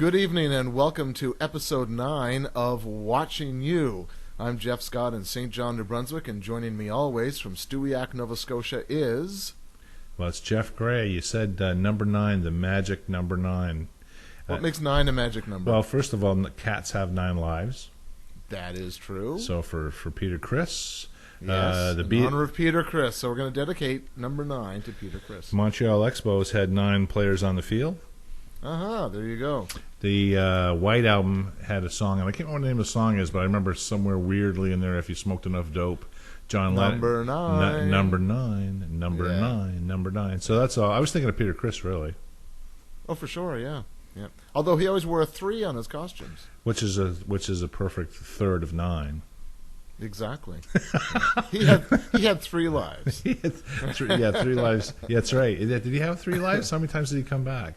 Good evening and welcome to episode 9 of Watching You. I'm Jeff Scott in St. John, New Brunswick, and joining me always from Stewiacke, Nova Scotia is... Well, it's Jeff Gray. You said number 9, the magic number 9. What makes 9 a magic number? Well, first of all, cats have 9 lives. That is true. So for Peter Criss... Yes, in honor of Peter Criss. So we're going to dedicate number 9 to Peter Criss. Montreal Expos had 9 players on the field. There you go. The White Album had a song, and I can't remember what the name of the song is, but I remember somewhere weirdly in there, if you smoked enough dope, John Lennon. Number 9. Number 9. Number 9. Number 9. So that's all. I was thinking of Peter Criss, really. Oh, for sure, yeah. Although he always wore a 3 on his costumes. Which is a perfect third of 9. Exactly. He had 3 lives. He had 3 lives. Yeah, that's right. Did he have 3 lives? How many times did he come back?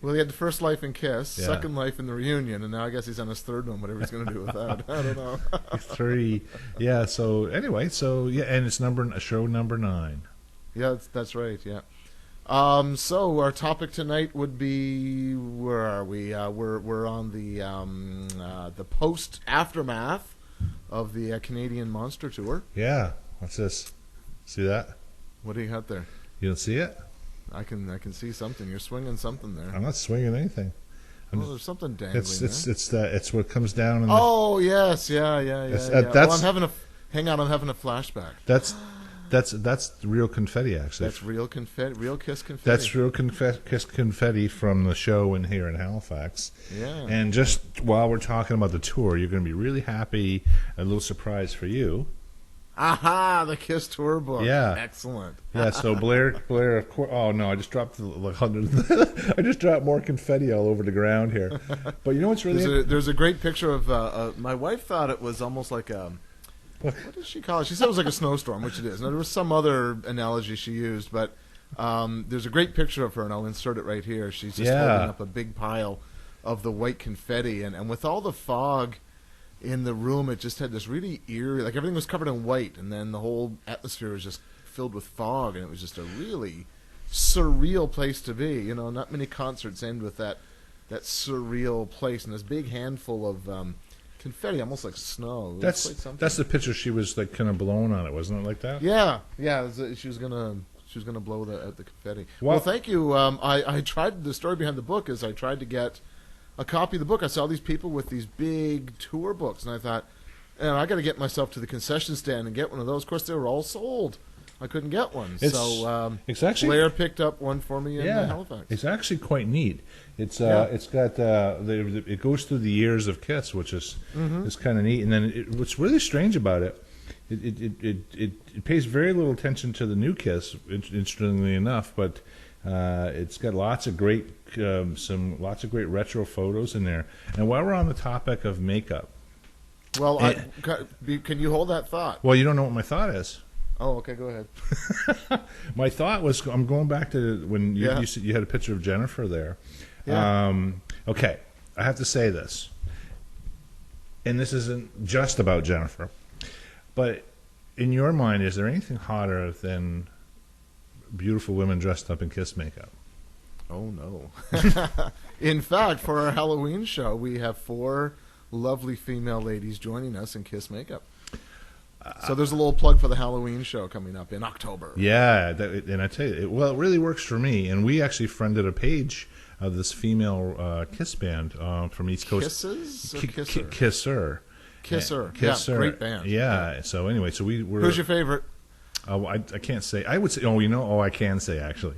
Well, he had the first life in KISS, second life in the reunion, and now I guess he's on his third one, whatever he's going to do with that. I don't know. 3. Yeah, so anyway, and it's show number 9. Yeah, that's right, yeah. So our topic tonight would be, where are we? We're on the post-aftermath of the Canadian Monster Tour. Yeah. What's this? See that? What do you got there? You don't see it? I can see something. You're swinging something there. I'm not swinging anything. There's something dangling there. It's what comes down. Oh yes, yeah. That's, hang on, I'm having a flashback. That's real confetti, actually. That's real confetti, real KISS confetti. That's real KISS confetti from the show in here in Halifax. Yeah. And just while we're talking about the tour, you're going to be really happy. A little surprise for you. Aha! The KISS tour book. Yeah. Excellent. Yeah. So Blair, of course. Oh no! I just dropped I just dropped more confetti all over the ground here. But you know what's really there's a great picture of my wife thought it was almost like a. What did she call it? She said it was like a snowstorm, which it is. Now, there was some other analogy she used, but there's a great picture of her, and I'll insert it right here. She's just holding up a big pile of the white confetti, and with all the fog in the room, it just had this really eerie, like everything was covered in white, and then the whole atmosphere was just filled with fog, and it was just a really surreal place to be. You know, not many concerts end with that surreal place, and this big handful of confetti, almost like snow. That's the picture. She was like kind of blowing on it, wasn't it? Like that? Yeah. She was gonna blow the confetti. Well, thank you. I tried. The story behind the book is I tried to get a copy of the book. I saw these people with these big tour books, and I thought, I got to get myself to the concession stand and get one of those. Of course, they were all sold. I couldn't get one. It's actually, Blair picked up one for me in Halifax. It's actually quite neat. It's got it goes through the years of KISS, which is kind of neat. And then what's really strange about it, it pays very little attention to the new KISS, interestingly enough, but it's got lots of great retro photos in there. And while we're on the topic of makeup, well, can you hold that thought? Well, you don't know what my thought is. Oh, okay, go ahead. My thought was, I'm going back to when you said you had a picture of Jennifer there. Yeah. Okay, I have to say this, and this isn't just about Jennifer, but in your mind, is there anything hotter than beautiful women dressed up in KISS makeup? Oh, no. In fact, for our Halloween show, we have 4 lovely female ladies joining us in KISS makeup. So there's a little plug for the Halloween show coming up in October. Yeah, and I tell you, it really works for me. And we actually friended a page of this female KISS band from East Coast. Kisses? Kisser. Kisser. Yeah, great band. Yeah. So anyway, we're. Who's your favorite? Oh, I can't say. I would say. Oh, I can say actually.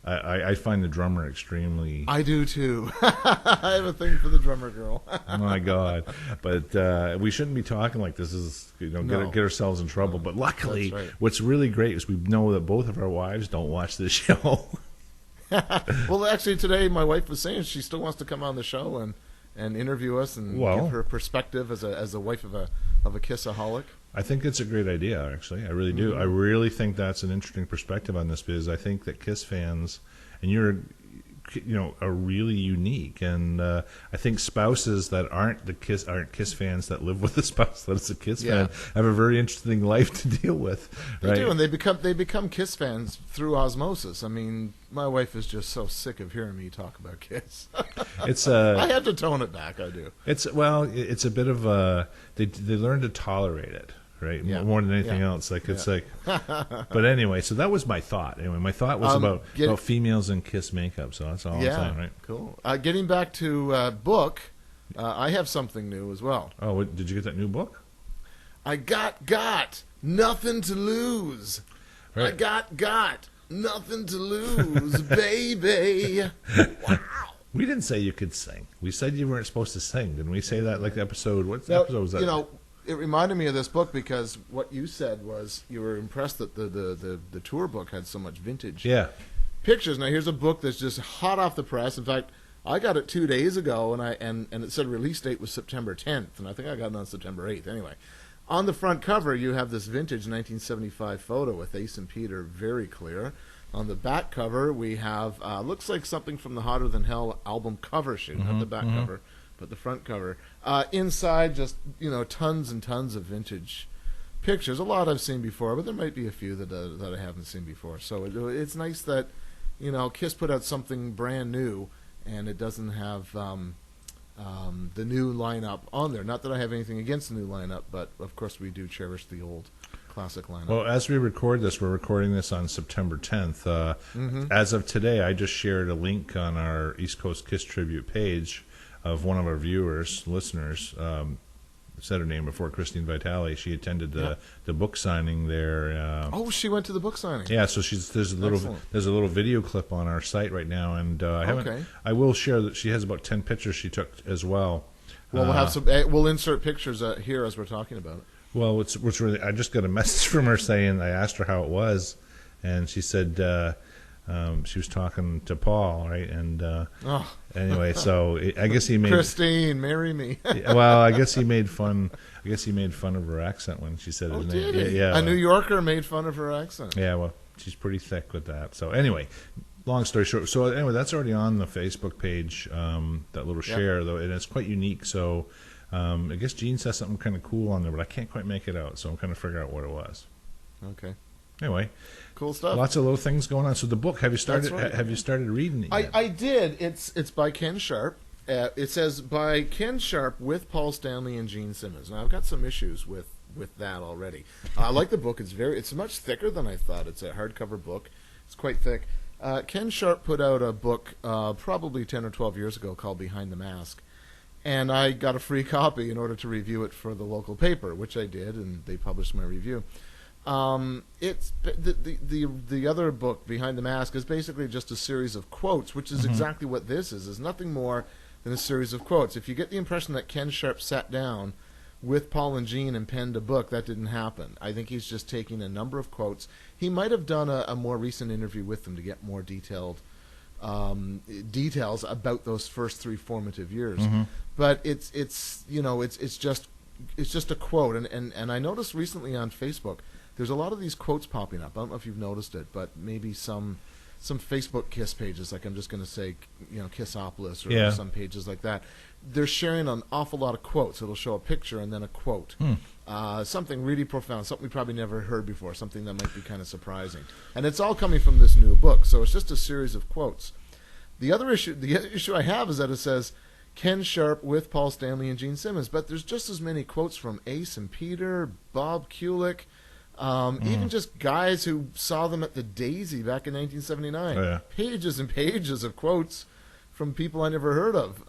I find the drummer extremely... I do, too. I have a thing for the drummer girl. Oh, my God. But we shouldn't be talking like this is, get ourselves in trouble. But luckily, what's really great is we know that both of our wives don't watch this show. Well, actually, today my wife was saying she still wants to come on the show and interview us and give her perspective as a wife of a KISSaholic. I think it's a great idea, actually. I really do. I really think that's an interesting perspective on this, because I think that KISS fans, and you're are really unique. And I think spouses that aren't Kiss fans that live with a spouse that is a Kiss fan have a very interesting life to deal with. Right? They do, and they become Kiss fans through osmosis. I mean, my wife is just so sick of hearing me talk about Kiss. It's I have to tone it back. I do. It's a bit of they learn to tolerate it. Right, more than anything else. It's like, but anyway. So that was my thought. Anyway, my thought was about females in Kiss makeup. So that's all I'm saying, right? Cool. Getting back to book, I have something new as well. Oh, did you get that new book? I got nothing to lose. Right. I got nothing to lose, baby. Wow. We didn't say you could sing. We said you weren't supposed to sing. Didn't we say that? Like the episode. What episode was that? It reminded me of this book because what you said was you were impressed that the tour book had so much vintage pictures. Now here's a book that's just hot off the press. In fact, I got it 2 days ago, and it said release date was September 10th, and I think I got it on September 8th. Anyway, on the front cover you have this vintage 1975 photo with Ace and Peter, very clear. On the back cover we have looks like something from the Hotter Than Hell album cover shoot, not the back cover. But the front cover. Inside, just tons and tons of vintage pictures. A lot I've seen before, but there might be a few that I haven't seen before. So it's nice that Kiss put out something brand new, and it doesn't have the new lineup on there. Not that I have anything against the new lineup, but of course we do cherish the old classic lineup. Well, as we record this, we're recording this on September 10th. As of today, I just shared a link on our East Coast Kiss Tribute page of one of our listeners, said her name before, Christine Vitale. She attended the book signing there. She went to the book signing. Yeah, so there's a little video clip on our site right now, and I will share that she has about 10 pictures she took as well. Well, we'll have some. We'll insert pictures here as we're talking about it. Well, what's really, I just got a message from her saying, I asked her how it was, and she said she was talking to Paul, right? And anyway, so I guess he made Christine, marry me. Well, I guess he made fun. I guess he made fun of her accent when she said his name. Did he? A New Yorker made fun of her accent. Yeah, well, she's pretty thick with that. So anyway, long story short. So anyway, that's already on the Facebook page. That little share though, and it's quite unique. So I guess Gene says something kind of cool on there, but I can't quite make it out. So I'm trying to figure out what it was. Okay. Anyway, cool stuff. Lots of little things going on. So the book, have you started? Right. Have you started reading it yet? I did. It's by Ken Shapr. It says by Ken Shapr with Paul Stanley and Gene Simmons. Now I've got some issues with that already. I like the book. It's much thicker than I thought. It's a hardcover book. It's quite thick. Ken Shapr put out a book probably 10 or 12 years ago called Behind the Mask, and I got a free copy in order to review it for the local paper, which I did, and they published my review. It's the other book, Behind the Mask, is basically just a series of quotes, which is exactly what this is. It's nothing more than a series of quotes. If you get the impression that Ken Shapr sat down with Paul and Gene and penned a book, that didn't happen. I think he's just taking a number of quotes. He might have done a more recent interview with them to get more details about those first 3 formative years. But it's just a quote, and I noticed recently on Facebook there's a lot of these quotes popping up. I don't know if you've noticed it, but maybe some Facebook Kiss pages, like I'm just going to say, Kissopolis or some pages like that, they're sharing an awful lot of quotes. It'll show a picture and then a quote. Something really profound, something we probably never heard before, something that might be kind of surprising. And it's all coming from this new book, so it's just a series of quotes. The other issue I have is that it says Ken Shapr with Paul Stanley and Gene Simmons, but there's just as many quotes from Ace and Peter, Bob Kulick, even just guys who saw them at the Daisy back in 1979. Pages and pages of quotes from people I never heard of.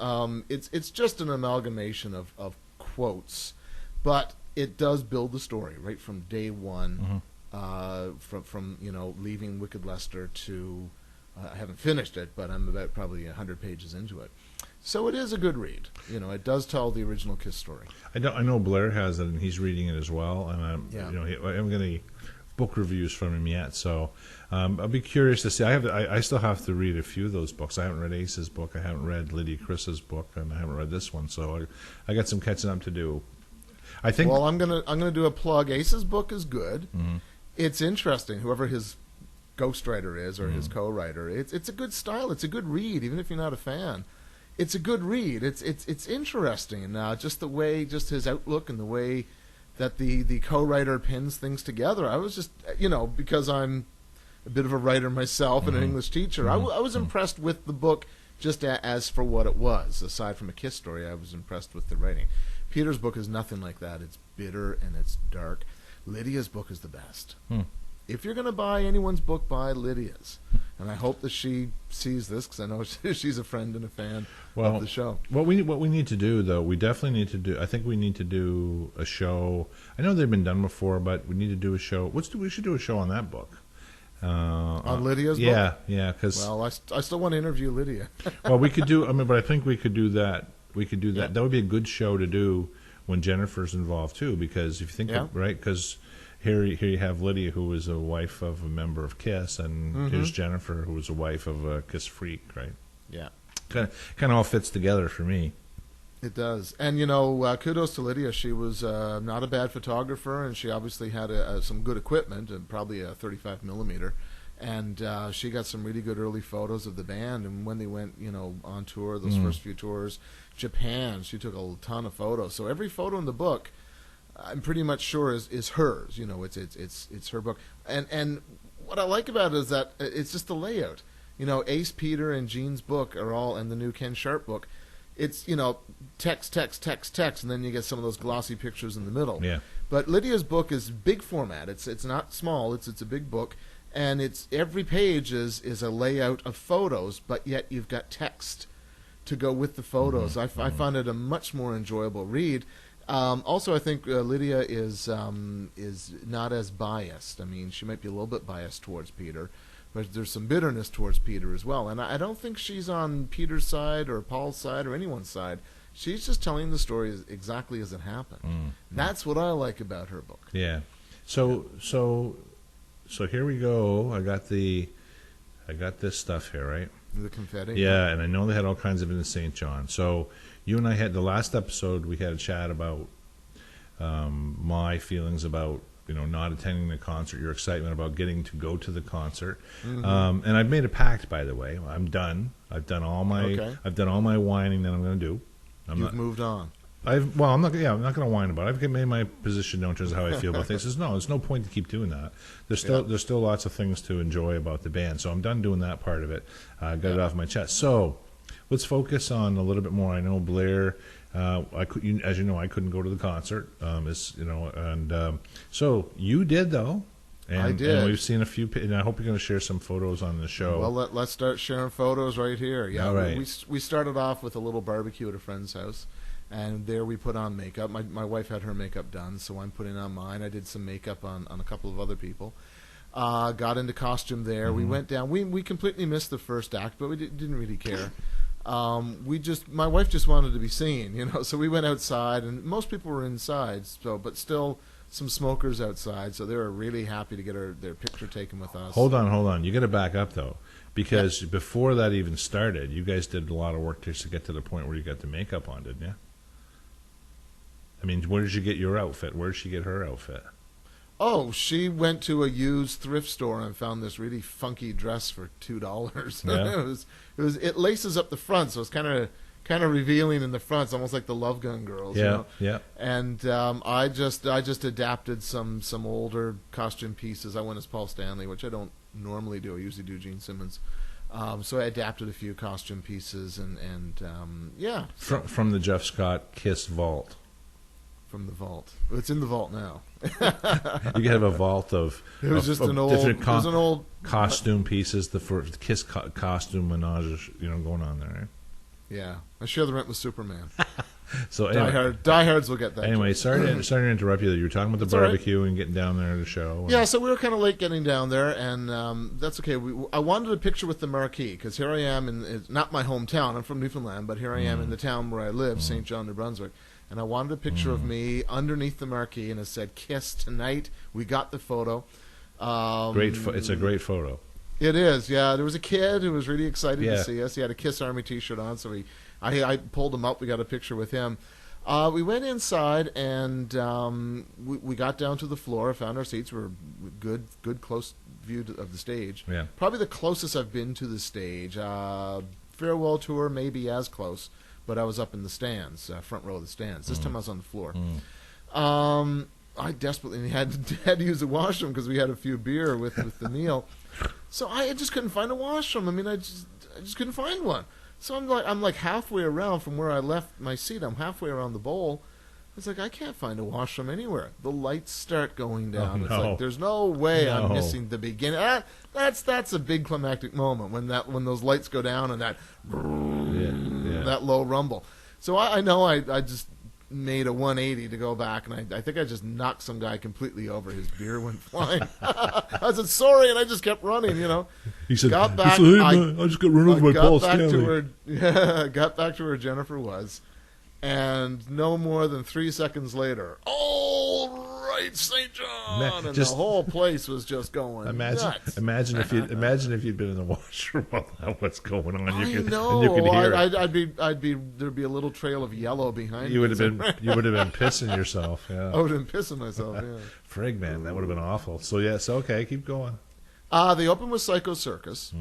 It's just an amalgamation of quotes, but it does build the story right from day one. From leaving Wicked Lester to I haven't finished it, but I'm about probably 100 pages into it. So it is a good read. It does tell the original Kiss story. I know Blair has it, and he's reading it as well. And I haven't got any book reviews from him yet, so I'll be curious to see. I still have to read a few of those books. I haven't read Ace's book. I haven't read Lydia Chris's book, and I haven't read this one. So I got some catching up to do. I think. Well, I'm gonna do a plug. Ace's book is good. It's interesting. Whoever his ghostwriter is, or his co-writer. It's a good style. It's a good read, even if you're not a fan. It's a good read. It's interesting. Just the way, just his outlook and the way that the co-writer pins things together. I was just, because I'm a bit of a writer myself and an English teacher, I was impressed with the book just as for what it was. Aside from a KISS story, I was impressed with the writing. Peter's book is nothing like that. It's bitter and it's dark. Lydia's book is the best. If you're going to buy anyone's book, buy Lydia's. And I hope that she sees this, because I know she's a friend and a fan of the show. What we need to do, though, we definitely need to do, I think we need to do a show. I know they've been done before, but we need to do a show. We should do a show on that book. On Lydia's book? Yeah. Well, I still want to interview Lydia. Well, we could do, but I think we could do that. We could do that. Yeah. That would be a good show to do when Jennifer's involved, too, because if you think, right, because here you have Lydia, who was a wife of a member of KISS, and here's Jennifer, who was a wife of a KISS freak, right? Yeah. Kind of all fits together for me. It does. And, kudos to Lydia. She was not a bad photographer, and she obviously had some good equipment, and probably a 35 millimeter. And she got some really good early photos of the band. And when they went, on tour, those first few tours, Japan, she took a ton of photos. So every photo in the book, I'm pretty much sure is hers. It's her book. And what I like about it is that it's just the layout. Ace, Peter, and Gene's book are all, and the new Ken Shapr book, it's, text, and then you get some of those glossy pictures in the middle. Yeah. But Lydia's book is big format. It's not small. It's a big book, and it's every page is a layout of photos, but yet you've got text to go with the photos. I found it a much more enjoyable read. Also, I think Lydia is not as biased. I mean, she might be a little bit biased towards Peter, but there's some bitterness towards Peter as well. And I don't think she's on Peter's side or Paul's side or anyone's side. She's just telling the story exactly as it happened. That's what I like about her book. Yeah. So here we go. I got this stuff here, right? The confetti. Yeah, and I know they had all kinds of it in St. John. So you and I had the last episode. We had a chat about my feelings about not attending the concert, your excitement about getting to go to the concert, and I've made a pact. By the way, I'm done. I've done all my whining that I'm going to do. You've moved on. I'm not going to whine about it. I've made my position known in terms of how I feel about things. There's no point to keep doing that. There's still lots of things to enjoy about the band. So I'm done doing that part of it. Got it off my chest. So let's focus on a little bit more. I know Blair. As you know, I couldn't go to the concert. So you did though. And, I did. And we've seen a few, and I hope you're going to share some photos on the show. Well, let's start sharing photos right here. Yeah, all right. We started off with a little barbecue at a friend's house, and there we put on makeup. My wife had her makeup done, so I'm putting on mine. I did some makeup on a couple of other people. Got into costume there. We went down. We completely missed the first act, but we didn't really care. My wife just wanted to be seen, so we went outside, and most people were inside, but still some smokers outside, so they were really happy to get their picture taken with us. Hold on. You got to back up, though, because before that even started, you guys did a lot of work just to get to the point where you got the makeup on, didn't you? I mean, where did you get your outfit? Where did she get her outfit? Oh, she went to a used thrift store and found this really funky dress for $2. Yeah. It laces up the front, so it's kind of revealing in the front. It's almost like the Love Gun Girls. Yeah. And I just adapted some older costume pieces. I went as Paul Stanley, which I don't normally do. I usually do Gene Simmons. So I adapted a few costume pieces and From the Jeff Scott KISS vault. From the vault. It's in the vault now. You can have a vault of an old costume pieces. The KISS costume menage, going on there. Right? Yeah, I share the rent with Superman. So anyway, diehards will get that. Anyway, sorry to interrupt you. You were talking about the barbecue and getting down there to the show. Yeah, so we were kind of late getting down there, and that's okay. I wanted a picture with the marquee because here I am it's not my hometown. I'm from Newfoundland, but here I am in the town where I live, St. John, New Brunswick. And I wanted a picture of me underneath the marquee, and it said "KISS tonight." We got the photo. It's a great photo. It is, yeah. There was a kid who was really excited to see us. He had a KISS Army T-shirt on, so I pulled him up. We got a picture with him. We went inside, and we got down to the floor, found our seats. We were good, close view of the stage. Yeah. Probably the closest I've been to the stage. Farewell tour, maybe as close, but I was up in the stands, front row of the stands. This time I was on the floor. I desperately had to use the washroom because we had a few beer with the meal. So I just couldn't find a washroom. I mean, I just couldn't find one. So I'm like halfway around from where I left my seat. I'm halfway around the bowl. It's like I can't find a washroom anywhere. The lights start going down. Oh, It's no. like there's no way I'm No. missing the beginning. That's a big climactic moment when those lights go down and that low rumble. So I know I just made a 180 to go back, and I think I just knocked some guy completely over. His beer went flying. I said sorry, and I just kept running. He said, got back. "Hey, man, I just got run over by Paul got back Stanley." got back to where Jennifer was, and no more than 3 seconds later, all right, St. John, and the whole place was just going nuts. Imagine if you'd been in the washroom while that was going on. I And know. you could hear it. I'd be there'd be a little trail of yellow behind me. You would have been pissing yourself. Yeah. I would have been pissing myself. Yeah. Frig, man, that would have been awful. So yes, okay, keep going. They opened with Psycho Circus.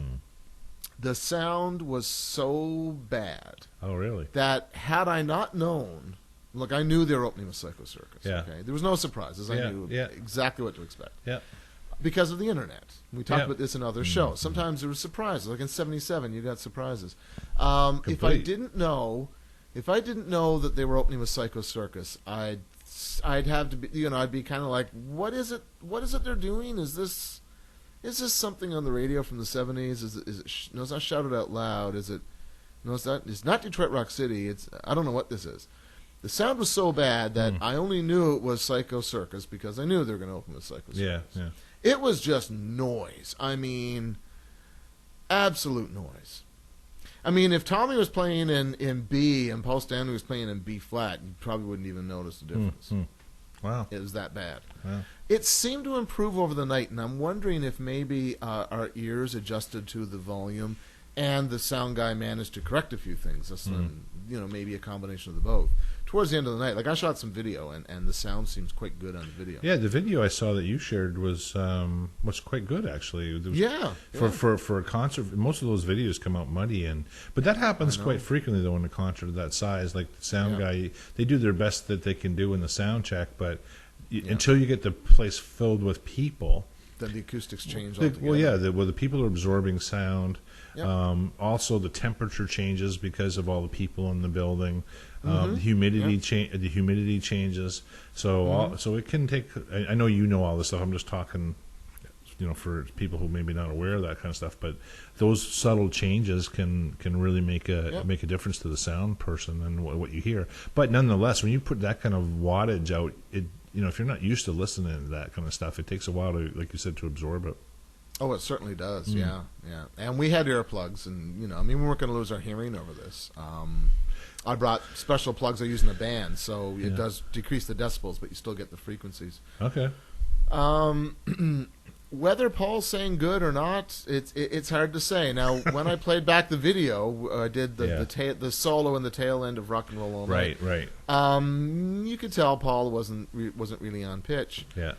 The sound was so bad. Oh, really? That had I not known, look, I knew they were opening with Psycho Circus. Yeah. Okay, there was no surprises. I knew exactly what to expect. Yeah. Because of the internet. We talked about this in other shows. Sometimes there were surprises. Like in '77, you got surprises. If I didn't know that they were opening with Psycho Circus, I'd have to be, I'd be kind of like, what is it? What is it they're doing? Is this something on the radio from the '70s? Is it? No, it's not Shouted Out Loud. Is it? No, it's not Detroit Rock City. I don't know what this is. The sound was so bad that I only knew it was Psycho Circus because I knew they were going to open with Psycho Circus. Yeah. It was just noise. I mean, absolute noise. I mean, if Tommy was playing in B and Paul Stanley was playing in B flat, you probably wouldn't even notice the difference. Wow. It was that bad. Wow. It seemed to improve over the night, and I'm wondering if maybe our ears adjusted to the volume and the sound guy managed to correct a few things. Maybe a combination of the both. Towards the end of the night, like I shot some video, and the sound seems quite good on the video. Yeah, the video I saw that you shared was quite good actually. For a concert, most of those videos come out muddy, but that happens quite frequently though in a concert of that size. Like the sound guy, they do their best that they can do in the sound check, but until you get the place filled with people, then the acoustics change altogether. Well, the people are absorbing sound. Yep. Also, the temperature changes because of all the people in the building. The humidity changes. So so it can take. I know you know all this stuff. I'm just talking, for people who may be not aware of that kind of stuff. But those subtle changes can really make a difference to the sound person and what you hear. But nonetheless, when you put that kind of wattage out, if you're not used to listening to that kind of stuff, it takes a while to, like you said, to absorb it. Oh, it certainly does. Yeah. And we had earplugs, and we weren't going to lose our hearing over this. I brought special plugs I use in the band, so it does decrease the decibels, but you still get the frequencies. Okay. Whether Paul's saying good or not, it's hard to say. Now, when I played back the video, I did the solo in the tail end of Rock and Roll All Night. Right. You could tell Paul wasn't really on pitch. Yeah.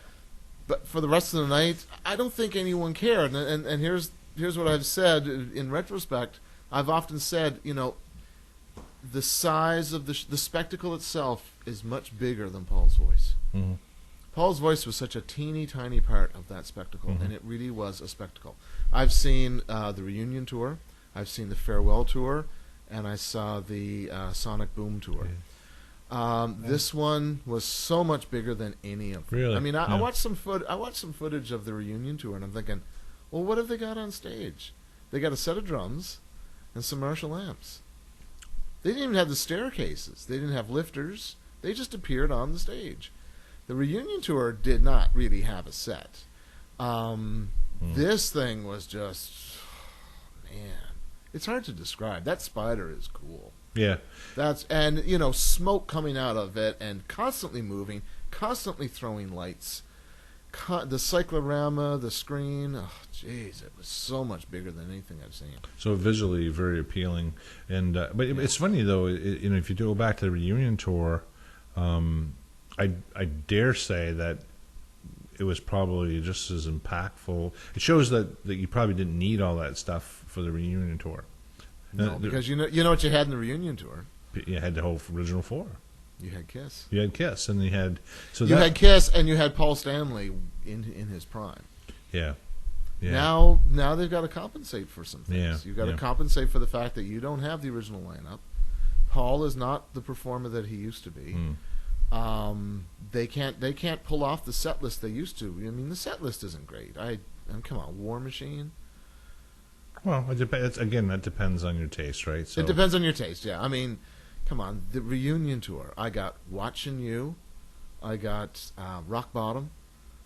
But for the rest of the night, I don't think anyone cared. And here's what I've said in retrospect. I've often said, the size of the spectacle itself is much bigger than Paul's voice. Mm-hmm. Paul's voice was such a teeny tiny part of that spectacle, and it really was a spectacle. I've seen the reunion tour, I've seen the farewell tour, and I saw the Sonic Boom tour. This one was so much bigger than any of them. Really? I mean, I watched some footage of the reunion tour, and I'm thinking, well, what have they got on stage? They got a set of drums and some Marshall amps. They didn't even have the staircases. They didn't have lifters. They just appeared on the stage. The reunion tour did not really have a set. This thing was just, man, it's hard to describe. That spider is cool. Yeah. And smoke coming out of it and constantly moving, constantly throwing lights. The cyclorama, the screen, oh jeez, it was so much bigger than anything I've seen. So visually very appealing, and but it's funny though. If you go back to the reunion tour, I dare say that it was probably just as impactful. It shows that you probably didn't need all that stuff for the reunion tour. No, because you know what you had in the reunion tour. You had the whole original four. You had KISS. You had KISS, and you had had KISS, and you had Paul Stanley in his prime. Yeah. Yeah. Now they've got to compensate for some things. Yeah. You've got to compensate for the fact that you don't have the original lineup. Paul is not the performer that he used to be. They can't pull off the set list they used to. I mean, the set list isn't great. Come on, War Machine. Well, it depends. Again, that depends on your taste, right? So it depends on your taste. Yeah, I mean, come on, the reunion tour. I got Watchin' You. I got Rock Bottom.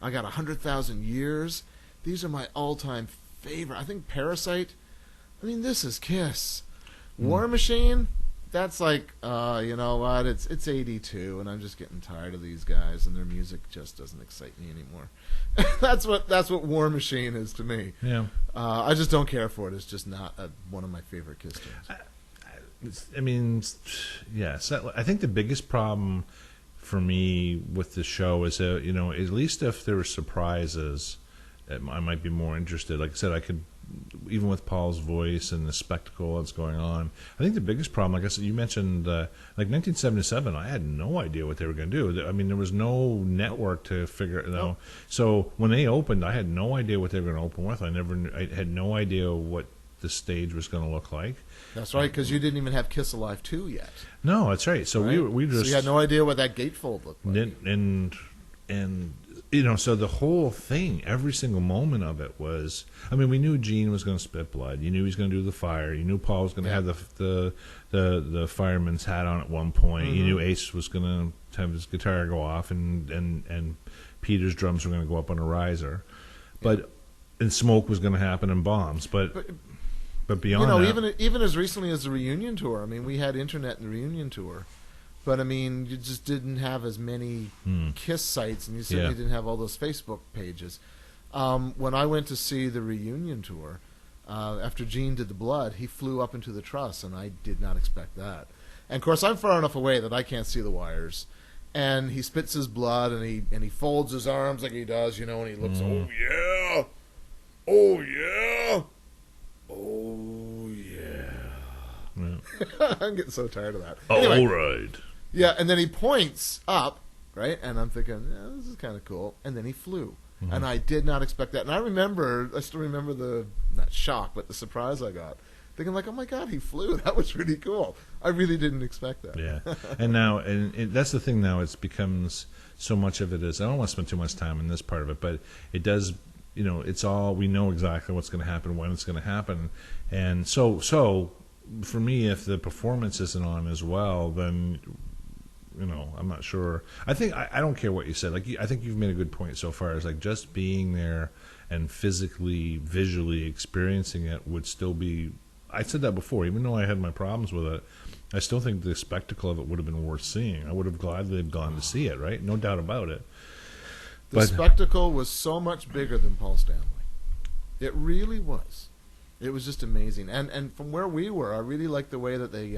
I got 100,000 Years. These are my all-time favorite. I think Parasite. I mean, this is KISS. War Machine. That's like, you know what? It's 82, and I'm just getting tired of these guys, and their music just doesn't excite me anymore. That's what War Machine is to me. Yeah. I just don't care for it. It's just not one of my favorite KISS tunes. I mean, yeah. I think the biggest problem for me with the show is that, you know, at least if there were surprises, I might be more interested. Like I said, I could, even with Paul's voice and the spectacle that's going on. I think the biggest problem, like I said, you mentioned, like 1977, I had no idea what they were going to do. I mean, there was no network to figure it out. So when they opened, I had no idea what they were going to open with. I had no idea what the stage was going to look like. That's right, because you didn't even have Kiss Alive 2 yet. No, that's right. So right? we just... So you had no idea what that gatefold looked like. And you know, so the whole thing, every single moment of it was, I mean, we knew Gene was going to spit blood. You knew he was going to do the fire. You knew Paul was going to have the fireman's hat on at one point. You knew Ace was going to have his guitar go off, and Peter's drums were going to go up on a riser. And smoke was going to happen, and bombs. But beyond that, even as recently as the reunion tour, I mean, we had internet in the reunion tour. But, I mean, you just didn't have as many KISS sites, and you certainly didn't have all those Facebook pages. When I went to see the reunion tour, after Gene did the blood, he flew up into the truss, and I did not expect that. And, of course, I'm far enough away that I can't see the wires. And he spits his blood, and he folds his arms like he does, you know, and he looks, oh, yeah, oh, yeah, oh, yeah. I'm getting so tired of that. Anyway, all right. Yeah, and then he points up, right? And I'm thinking, yeah, this is kind of cool. And then he flew. And I did not expect that. And I still remember the, not shock, but the surprise I got. Thinking like, oh my God, he flew. That was really cool. I really didn't expect that. Yeah. And now, that's the thing now, it becomes so much of it is, I don't want to spend too much time in this part of it, but it does, you know, it's all, we know exactly what's going to happen, when it's going to happen. And so for me, if the performance isn't on as well, then, you know, I'm not sure. I think I don't care what you said. Like, I think you've made a good point so far. It's like just being there and physically, visually experiencing it would still be. I said that before, even though I had my problems with it. I still think the spectacle of it would have been worth seeing. I would have gladly gone to see it. Right, no doubt about it. The spectacle was so much bigger than Paul Stanley. It really was. It was just amazing. And from where we were, I really liked the way that they.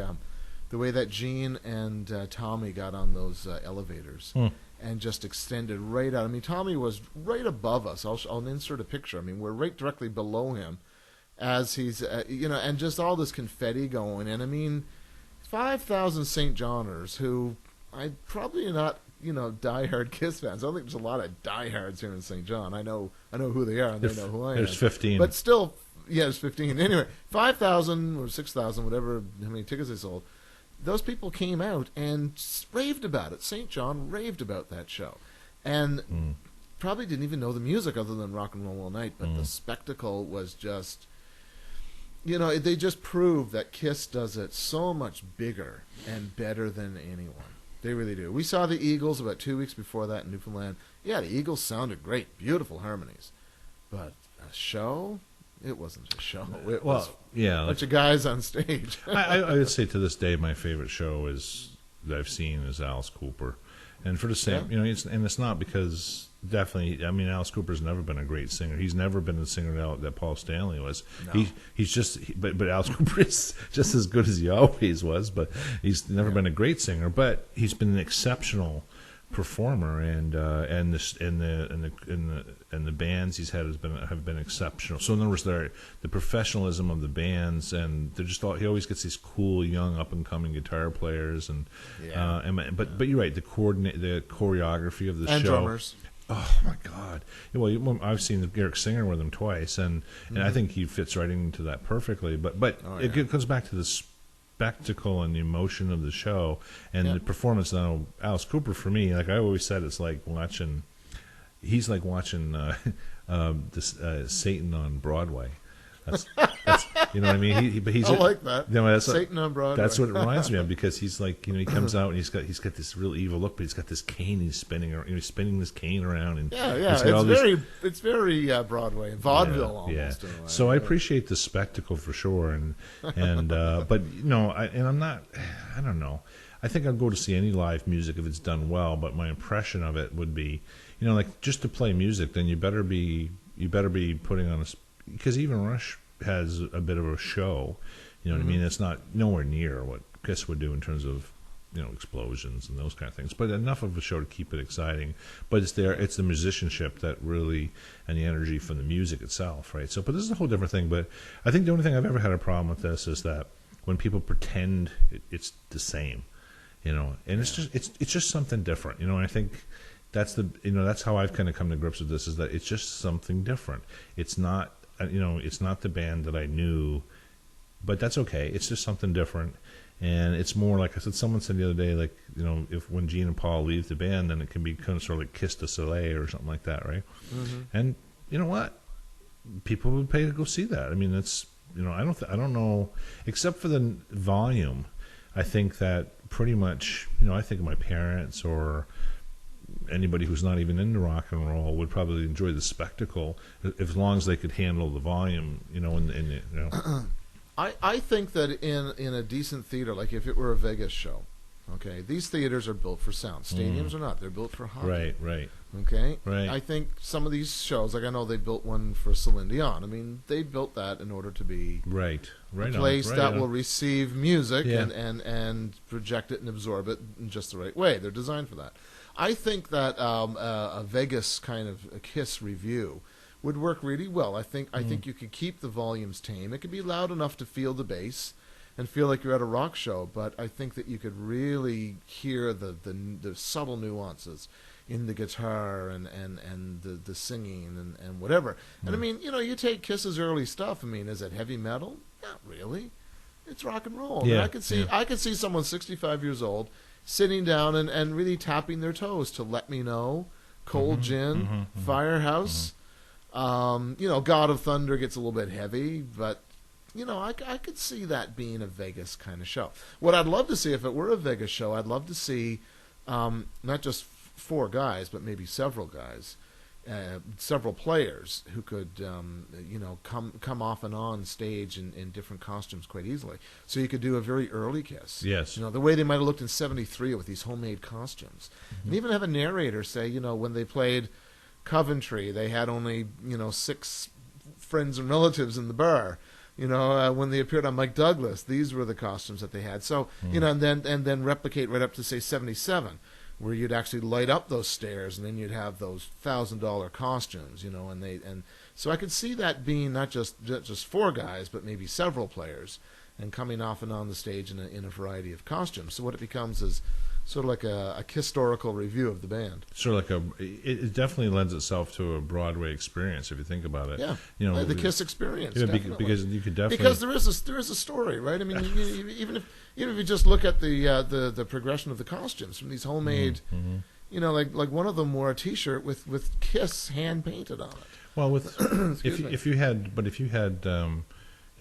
The way that Gene and Tommy got on those elevators and just extended right out. I mean, Tommy was right above us. I'll insert a picture. I mean, we're right directly below him as he's, you know, and just all this confetti going. And, I mean, 5,000 St. Johners who I probably are not, you know, diehard KISS fans. I don't think there's a lot of diehards here in St. John. I know who they are, and they know who I am. There's 15. But still, yeah, there's 15. Anyway, 5,000 or 6,000, whatever, how many tickets they sold. Those people came out and raved about it. St. John raved about that show. And probably didn't even know the music other than Rock and Roll All Night, but the spectacle was just, you know, they just proved that KISS does it so much bigger and better than anyone. They really do. We saw the Eagles about 2 weeks before that in Newfoundland. Yeah, the Eagles sounded great, beautiful harmonies. But a show? It wasn't a show. It was a bunch of guys on stage. I would say to this day, my favorite show that I've seen is Alice Cooper, and for the same, you know, it's not because definitely. I mean, Alice Cooper's never been a great singer. He's never been the singer that Paul Stanley was. No. He's just, but Alice Cooper is just as good as he always was. But he's never been a great singer. But he's been an exceptional performer, and the bands he's had have been exceptional. So in other words, the professionalism of the bands, and they're just he always gets these cool young up and coming guitar players, and but you're right, the choreography of the show. Drummers. Oh my God! Well, I've seen Eric Singer with him twice, and I think he fits right into that perfectly. But it comes back to the spectacle and the emotion of the show and the performance. Now, Alice Cooper, for me, like I always said, it's like watching. He's like watching Satan on Broadway. That's you know what I mean. He's I like that. You know, Satan on Broadway. That's what it reminds me of, because he's like, he comes out and he's got this real evil look, but he's got this cane he's spinning, he's spinning this cane around, and it's very Broadway and vaudeville almost. Yeah. In a way. So I appreciate the spectacle for sure, and but I'm not. I don't know. I think I'd go to see any live music if it's done well, but my impression of it would be, like just to play music, then you better be putting on because even Rush has a bit of a show, what I mean? It's not nowhere near what KISS would do in terms of, explosions and those kind of things, but enough of a show to keep it exciting. But it's the musicianship that really, and the energy from the music itself, right? So, but this is a whole different thing. But I think the only thing I've ever had a problem with this is that when people pretend it's the same, and it's just something different, and I think that's that's how I've kind of come to grips with this, is that it's just something different. It's not, it's not the band that I knew, but that's okay. It's just something different. And it's more like I said, someone said the other day, like, if when Gene and Paul leave the band, then it can be kind of sort of like Kiss de Soleil or something like that, right? Mm-hmm. And you know what? People would pay to go see that. I mean, that's, I don't know, except for the volume. I think that pretty much, I think of my parents or anybody who's not even into rock and roll would probably enjoy the spectacle as long as they could handle the volume, I think that in a decent theater, like if it were a Vegas show, okay, these theaters are built for sound. Stadiums are not. They're built for hockey. Right. Okay? Right. I think some of these shows, like I know they built one for Celine Dion. I mean, they built that in order to be a place that will receive music and project it and absorb it in just the right way. They're designed for that. I think that a Vegas kind of a KISS review would work really well. I think you could keep the volumes tame. It could be loud enough to feel the bass and feel like you're at a rock show, but I think that you could really hear the subtle nuances in the guitar and the singing and whatever. And I mean, you take KISS's early stuff. I mean, is it heavy metal? Not really. It's rock and roll. Yeah, I could see someone 65 years old sitting down and really tapping their toes to Let Me Know, Cold Gin, Firehouse. God of Thunder gets a little bit heavy, but I could see that being a Vegas kind of show. What I'd love to see, if it were a Vegas show, I'd love to see not just four guys, but maybe several guys, several players who could come off and on stage in different costumes quite easily. So you could do a very early KISS. Yes. The way they might have looked in '73 with these homemade costumes, and even have a narrator say, when they played Coventry, they had only 6 friends and relatives in the bar. When they appeared on Mike Douglas, these were the costumes that they had. So and then replicate right up to say '77, where you'd actually light up those stairs, and then you'd have those $1,000 costumes. And so I could see that being not just 4 guys, but maybe several players, and coming off and on the stage in a variety of costumes. So what it becomes is sort of like a historical review of the band. Sort of like it definitely lends itself to a Broadway experience if you think about it. Yeah, the KISS experience. Yeah, because you could definitely, because there is a story, right? I mean, even if you just look at the progression of the costumes from these homemade, like one of them wore a T-shirt with KISS hand painted on it. Well,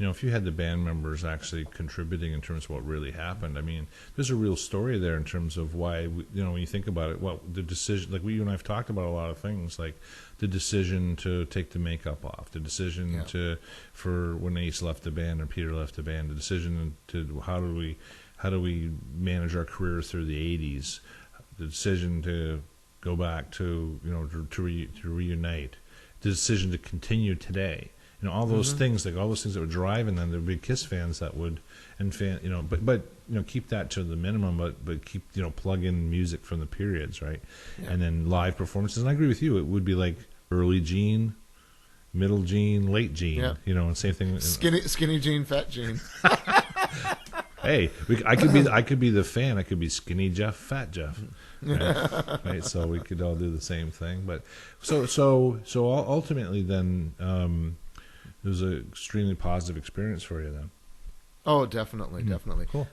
if you had the band members actually contributing in terms of what really happened, I mean, there's a real story there in terms of why, when you think about it, the decision, like you and I have talked about a lot of things, like the decision to take the makeup off, the decision for when Ace left the band or Peter left the band, the decision to how do we manage our careers through the 80s, the decision to go back to, to reunite, the decision to continue today. all those things, like all those things that would drive, and then there'd be KISS fans that would, but keep that to the minimum, but keep, plug in music from the periods, right? Yeah. And then live performances. And I agree with you. It would be like early Gene, middle Gene, late Gene, and same thing. Skinny Gene, fat Gene. Hey, I could be the fan. I could be Skinny Jeff, Fat Jeff, right? So we could all do the same thing. But so ultimately, then it was an extremely positive experience for you then. Oh, definitely. Cool.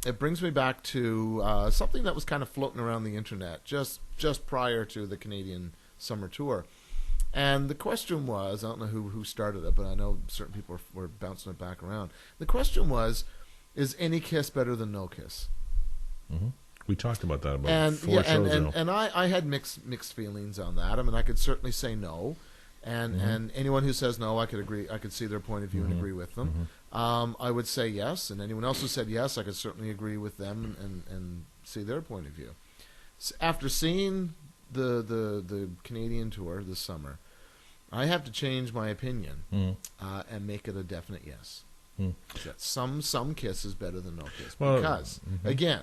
It brings me back to something that was kind of floating around the internet just prior to the Canadian summer tour. And the question was, I don't know who started it, but I know certain people were bouncing it back around. The question was, is any KISS better than no KISS? Mm-hmm. We talked about that about 4 shows ago. And I had mixed feelings on that. I mean, I could certainly say no. And anyone who says no, I could agree. I could see their point of view and agree with them. I would say yes, and anyone else who said yes, I could certainly agree with them and see their point of view. So after seeing the Canadian tour this summer, I have to change my opinion and make it a definite yes. That some KISS is better than no KISS because again,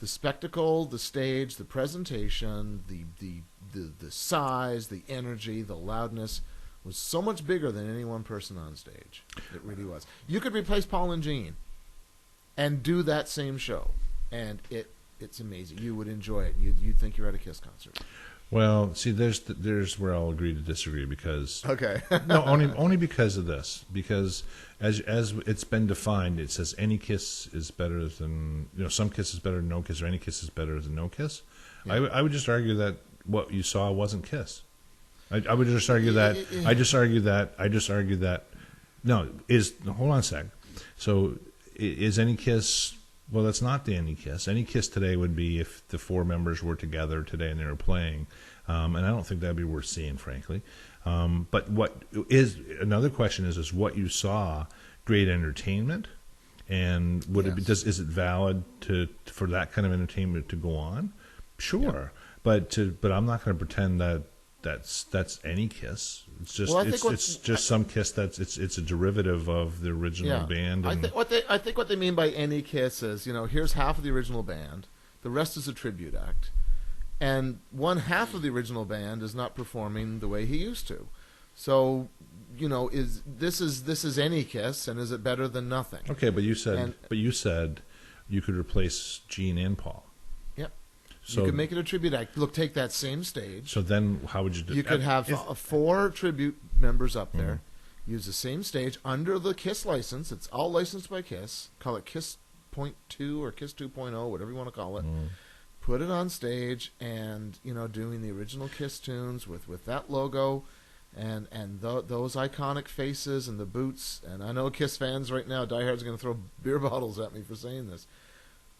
the spectacle, the stage, the presentation, the size, the energy, the loudness was so much bigger than any one person on stage. It really was. You could replace Paul and Gene and do that same show, and it's amazing. You would enjoy it. You'd think you're at a KISS concert. Well, see, there's where I'll agree to disagree because no, only because of this. Because as it's been defined, it says any KISS is better than some KISS is better than no KISS, or any KISS is better than no KISS. Yeah. I would just argue that what you saw wasn't KISS. I would just argue that. I just argue that. No, hold on a sec. So is any KISS? Well, that's not the any KISS. Any KISS today would be if the 4 members were together today and they were playing, and I don't think that'd be worth seeing, frankly. But what is another question is what you saw great entertainment, and would it be, is it valid for that kind of entertainment to go on? Sure, but I'm not going to pretend that that's any KISS. It's just it's just some KISS it's a derivative of the original band. I think what they mean by any KISS is here's half of the original band, the rest is a tribute act, and one half of the original band is not performing the way he used to. So is this any KISS, and is it better than nothing? Okay, but you said you could replace Gene and Paul. So you could make it a tribute act. Look, take that same stage. So then how would you do it? You could have 4 tribute members up there, use the same stage under the KISS license. It's all licensed by KISS. Call it KISS .2 or KISS 2.0, whatever you want to call it. Put it on stage and, doing the original KISS tunes with that logo and those iconic faces and the boots. And I know KISS fans right now, diehards, are going to throw beer bottles at me for saying this.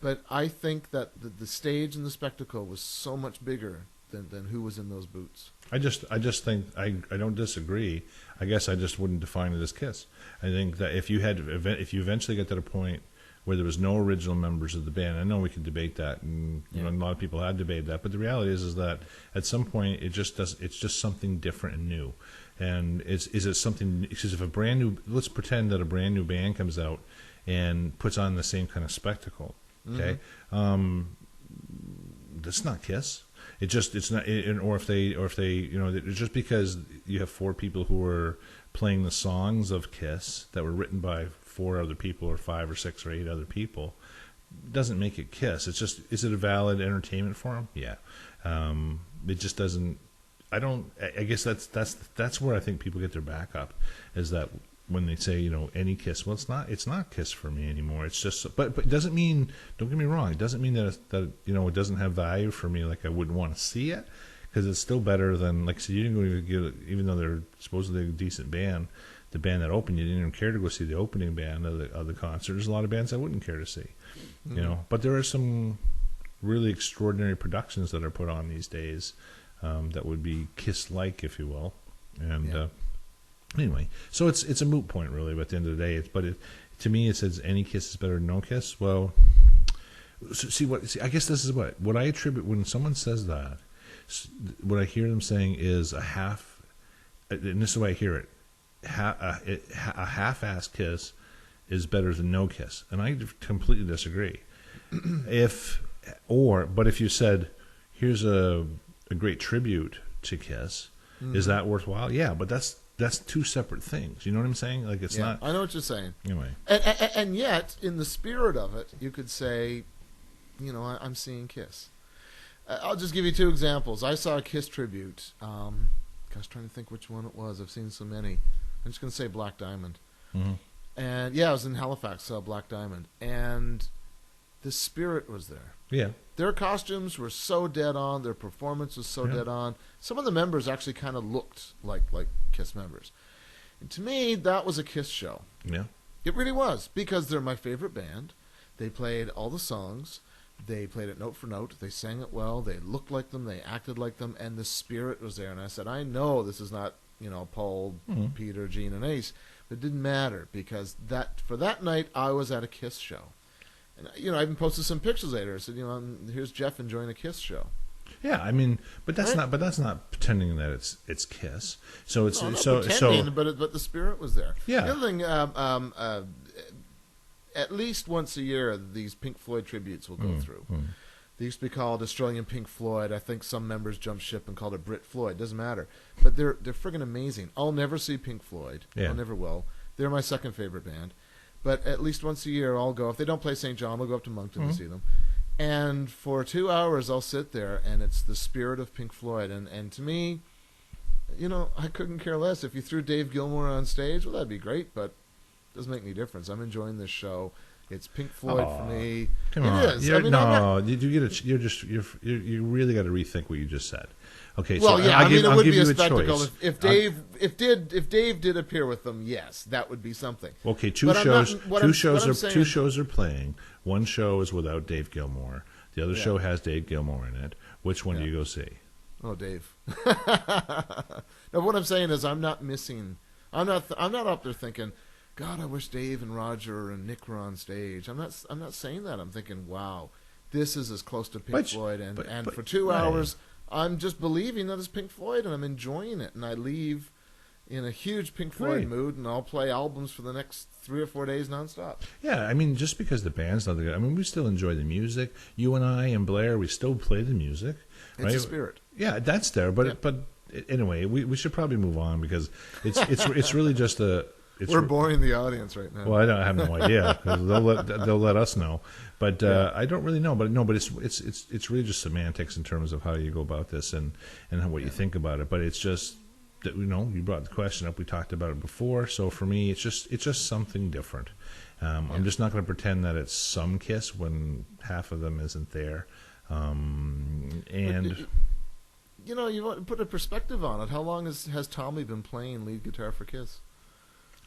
But I think that the stage and the spectacle was so much bigger than who was in those boots. I just think I don't disagree. I guess I just wouldn't define it as KISS. I think that if you eventually get to the point where there was no original members of the band, I know we could debate that, and a lot of people had debated that. But the reality is that at some point it's just something different and new. And is it something? Because if let's pretend that a brand new band comes out and puts on the same kind of spectacle. Okay, that's not KISS. It's not. Or if they it's just because you have 4 people who are playing the songs of KISS that were written by 4 other people, or 5 or 6 or 8 other people, doesn't make it KISS. It's just, is it a valid entertainment form? Yeah. It just doesn't. I guess that's where I think people get their back up, is that when they say any KISS, well, it's not KISS for me anymore. It's just, but it doesn't mean, don't get me wrong, it doesn't mean that it doesn't have value for me. Like I wouldn't want to see it, because it's still better than, like, so you didn't even get, even though they're supposedly a decent band, the band that opened, you didn't even care to go see the opening band of the concert. There's a lot of bands I wouldn't care to see, but there are some really extraordinary productions that are put on these days that would be KISS-like, if you will, and. Anyway, so it's a moot point, really. But at the end of the day, to me, it says any KISS is better than no KISS. Well, I guess this is what I attribute when someone says that. What I hear them saying is a half, and this is the way I hear it: a half-ass Kiss is better than no Kiss, and I completely disagree. But if you said, here's a great tribute to Kiss, is that worthwhile? Yeah, but that's two separate things. You know what I'm saying? Like, it's not. I know what you're saying. Anyway, and yet, in the spirit of it, you could say, I'm seeing Kiss. I'll just give you two examples. I saw a Kiss tribute. Trying to think which one it was. I've seen so many. I'm just going to say Black Diamond. Mm-hmm. And I was in Halifax, saw Black Diamond, and the spirit was there. Yeah. Their costumes were so dead on. Their performance was so dead on. Some of the members actually kind of looked like Kiss members. And to me, that was a Kiss show. Yeah. It really was, because they're my favorite band. They played all the songs. They played it note for note. They sang it well. They looked like them. They acted like them. And the spirit was there. And I said, I know this is not, Paul, Peter, Gene, and Ace. But it didn't matter, because for that night, I was at a Kiss show. And, I even posted some pictures later. I said, here's Jeff enjoying a Kiss show. Yeah, but that's not pretending that it's Kiss. So it's pretending, but the spirit was there. Yeah. The other thing, at least once a year, these Pink Floyd tributes will go through. They used to be called Australian Pink Floyd. I think some members jumped ship and called it Brit Floyd. Doesn't matter. But they're friggin' amazing. I'll never see Pink Floyd. Yeah. I never will. They're my second favorite band. But at least once a year, I'll go. If they don't play St. John, I'll go up to Moncton to see them. And for 2 hours, I'll sit there, and it's the spirit of Pink Floyd. And to me, I couldn't care less. If you threw Dave Gilmour on stage, well, that'd be great, but it doesn't make any difference. I'm enjoying this show. It's Pink Floyd for me. Come on. It is. You really got to rethink what you just said. Okay. Well, so it would be a spectacle choice. if Dave did appear with them. Yes, that would be something. Okay, two shows are playing. One show is without Dave Gilmour. The other show has Dave Gilmour in it. Which one do you go see? Oh, Dave. No, what I'm saying is, I'm not missing. I'm not up there thinking, God, I wish Dave and Roger and Nick were on stage. I'm not saying that. I'm thinking, wow, this is as close to Pink Floyd, and for 2 hours, I'm just believing that it's Pink Floyd, and I'm enjoying it, and I leave in a huge Pink Floyd mood, and I'll play albums for the next 3 or 4 days nonstop. Yeah, just because the band's not good, we still enjoy the music. You and I and Blair, we still play the music. It's a spirit. Yeah, that's there, but anyway, we should probably move on, because it's really just a. We're boring the audience right now. Well, I have no idea, because they'll let us know, but I don't really know. But it's really just semantics in terms of how you go about this and what you think about it. But it's just that you brought the question up. We talked about it before, so for me, it's just something different. I'm just not going to pretend that it's some Kiss when half of them isn't there. You want to put a perspective on it. How long has Tommy been playing lead guitar for Kiss?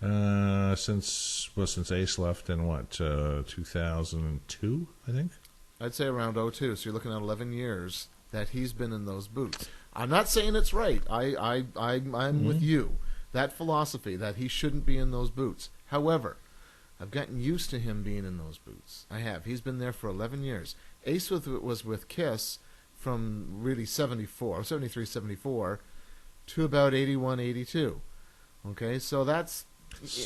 Since Ace left in 2002, I think. I'd say around 2002. So you're looking at 11 years that he's been in those boots. I'm not saying it's right. I'm with you. That philosophy that he shouldn't be in those boots. However, I've gotten used to him being in those boots. I have. He's been there for 11 years. Ace was with Kiss from really 73, 74 to about 81, 82. Okay, so that's,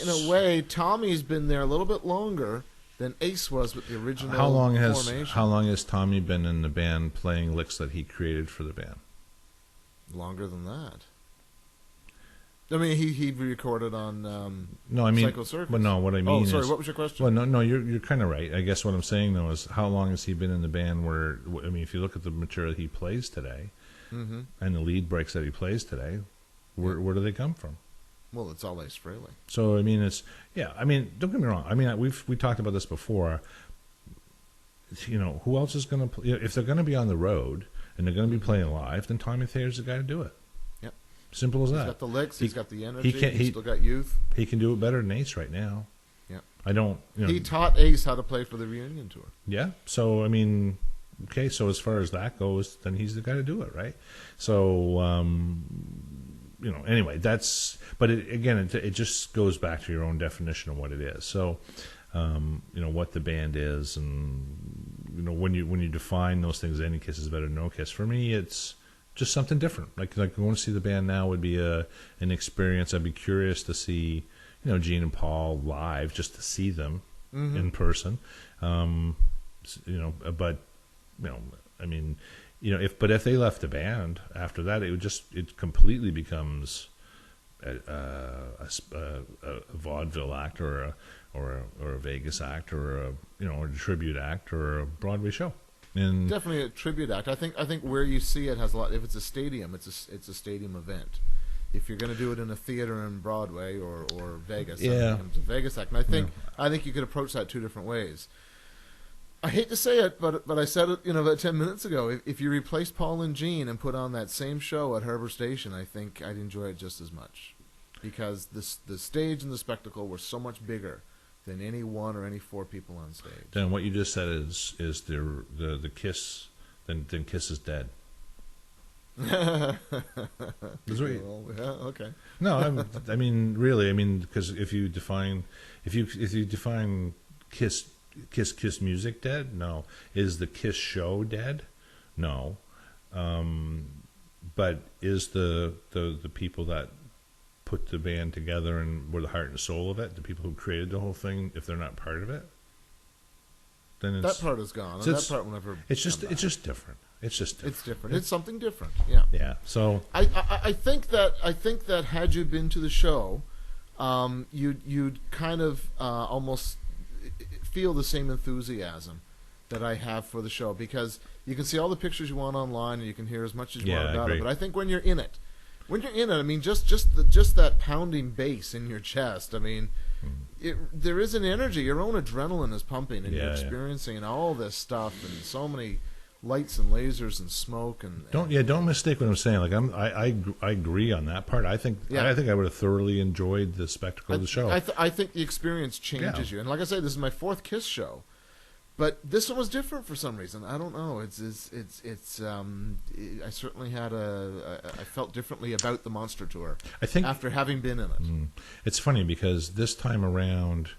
in a way, Tommy's been there a little bit longer than Ace was with the original formation. How long has Tommy been in the band playing licks that he created for the band? Longer than that. He recorded on Psycho Circus. But no, what I mean is... Oh, sorry, what was your question? Well, no, you're kind of right. I guess what I'm saying, though, is how long has he been in the band where... if you look at the material he plays today, and the lead breaks that he plays today, where do they come from? Well, it's all Ace Frehley. So, it's... Yeah, don't get me wrong. We talked about this before. Who else is going to... If they're going to be on the road and they're going to be playing live, then Tommy Thayer's the guy to do it. Yep. Simple as that. He's got the licks. He's got the energy. He's still got youth. He can do it better than Ace right now. Yeah. I don't... He taught Ace how to play for the reunion tour. Yeah. So, okay, so as far as that goes, then he's the guy to do it, right? So... anyway, that's, but it just goes back to your own definition of what it is. So, what the band is, and when you define those things, any Kiss is better than no Kiss. For me, it's just something different. Like going to see the band now would be an experience. I'd be curious to see, Gene and Paul live, just to see them in person. But I mean, if they left the band after that, it completely becomes a vaudeville act or a Vegas act or a tribute act or a Broadway show. And definitely a tribute act. I think where you see it has a lot. If it's a stadium, it's a stadium event. If you're going to do it in a theater in Broadway or Vegas, yeah, it's a Vegas act. And I think you could approach that two different ways. I hate to say it, but I said it about 10 minutes ago. If you replace Paul and Gene and put on that same show at Harbor Station, I think I'd enjoy it just as much, because the stage and the spectacle were so much bigger than any one or any four people on stage. Then what you just said is the Kiss, then Kiss is dead. Well, yeah, okay. No, I mean really, because if you define Kiss music dead? No. Is the Kiss show dead? No. But is the people that put the band together and were the heart and soul of it, the people who created the whole thing, if they're not part of it, then that part is gone. And that part will never. It's just different. It's just different. It's different. It's something different. Yeah. Yeah. So I think that had you been to the show, you'd kind of almost feel the same enthusiasm that I have for the show, because you can see all the pictures you want online and you can hear as much as you want about it. But I think when you're in it, just that pounding bass in your chest, there is an energy. Your own adrenaline is pumping, and you're experiencing all this stuff and so many lights and lasers and smoke and don't mistake what I'm saying. Like I agree on that part. I think I would have thoroughly enjoyed the spectacle of the show. I think the experience changes you. And like I say, this is my fourth Kiss show, but this one was different for some reason. I don't know. I certainly had I felt differently about the Monster Tour. I think after having been in it. It's funny because this time around,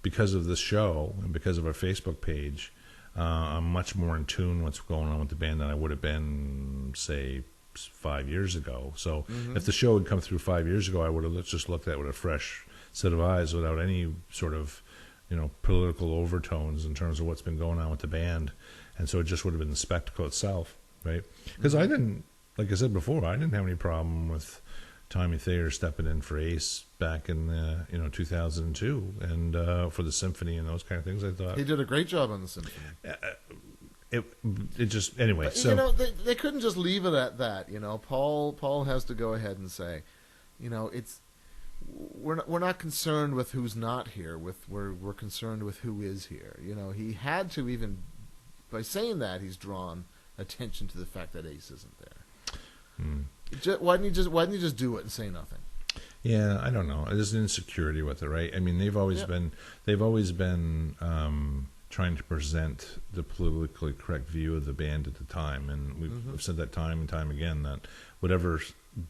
because of this show and because of our Facebook page, I'm much more in tune what's going on with the band than I would have been, say, 5 years ago. So if the show had come through 5 years ago, I would have just looked at it with a fresh set of eyes without any sort of, political overtones in terms of what's been going on with the band. And so it just would have been the spectacle itself, right? Because I didn't, like I said before, I didn't have any problem with Tommy Thayer stepping in for Ace back in 2002 and for the symphony and those kind of things. I thought he did a great job on the symphony. It just anyway. But, so they couldn't just leave it at that. Paul has to go ahead and say, it's we're not concerned with who's not here. We're concerned with who is here. He had to, even by saying that, he's drawn attention to the fact that Ace isn't there. Why didn't he just do it and say nothing? Yeah, I don't know. There's an insecurity with it, right? They've always been trying to present the politically correct view of the band at the time, and we've said that time and time again that whatever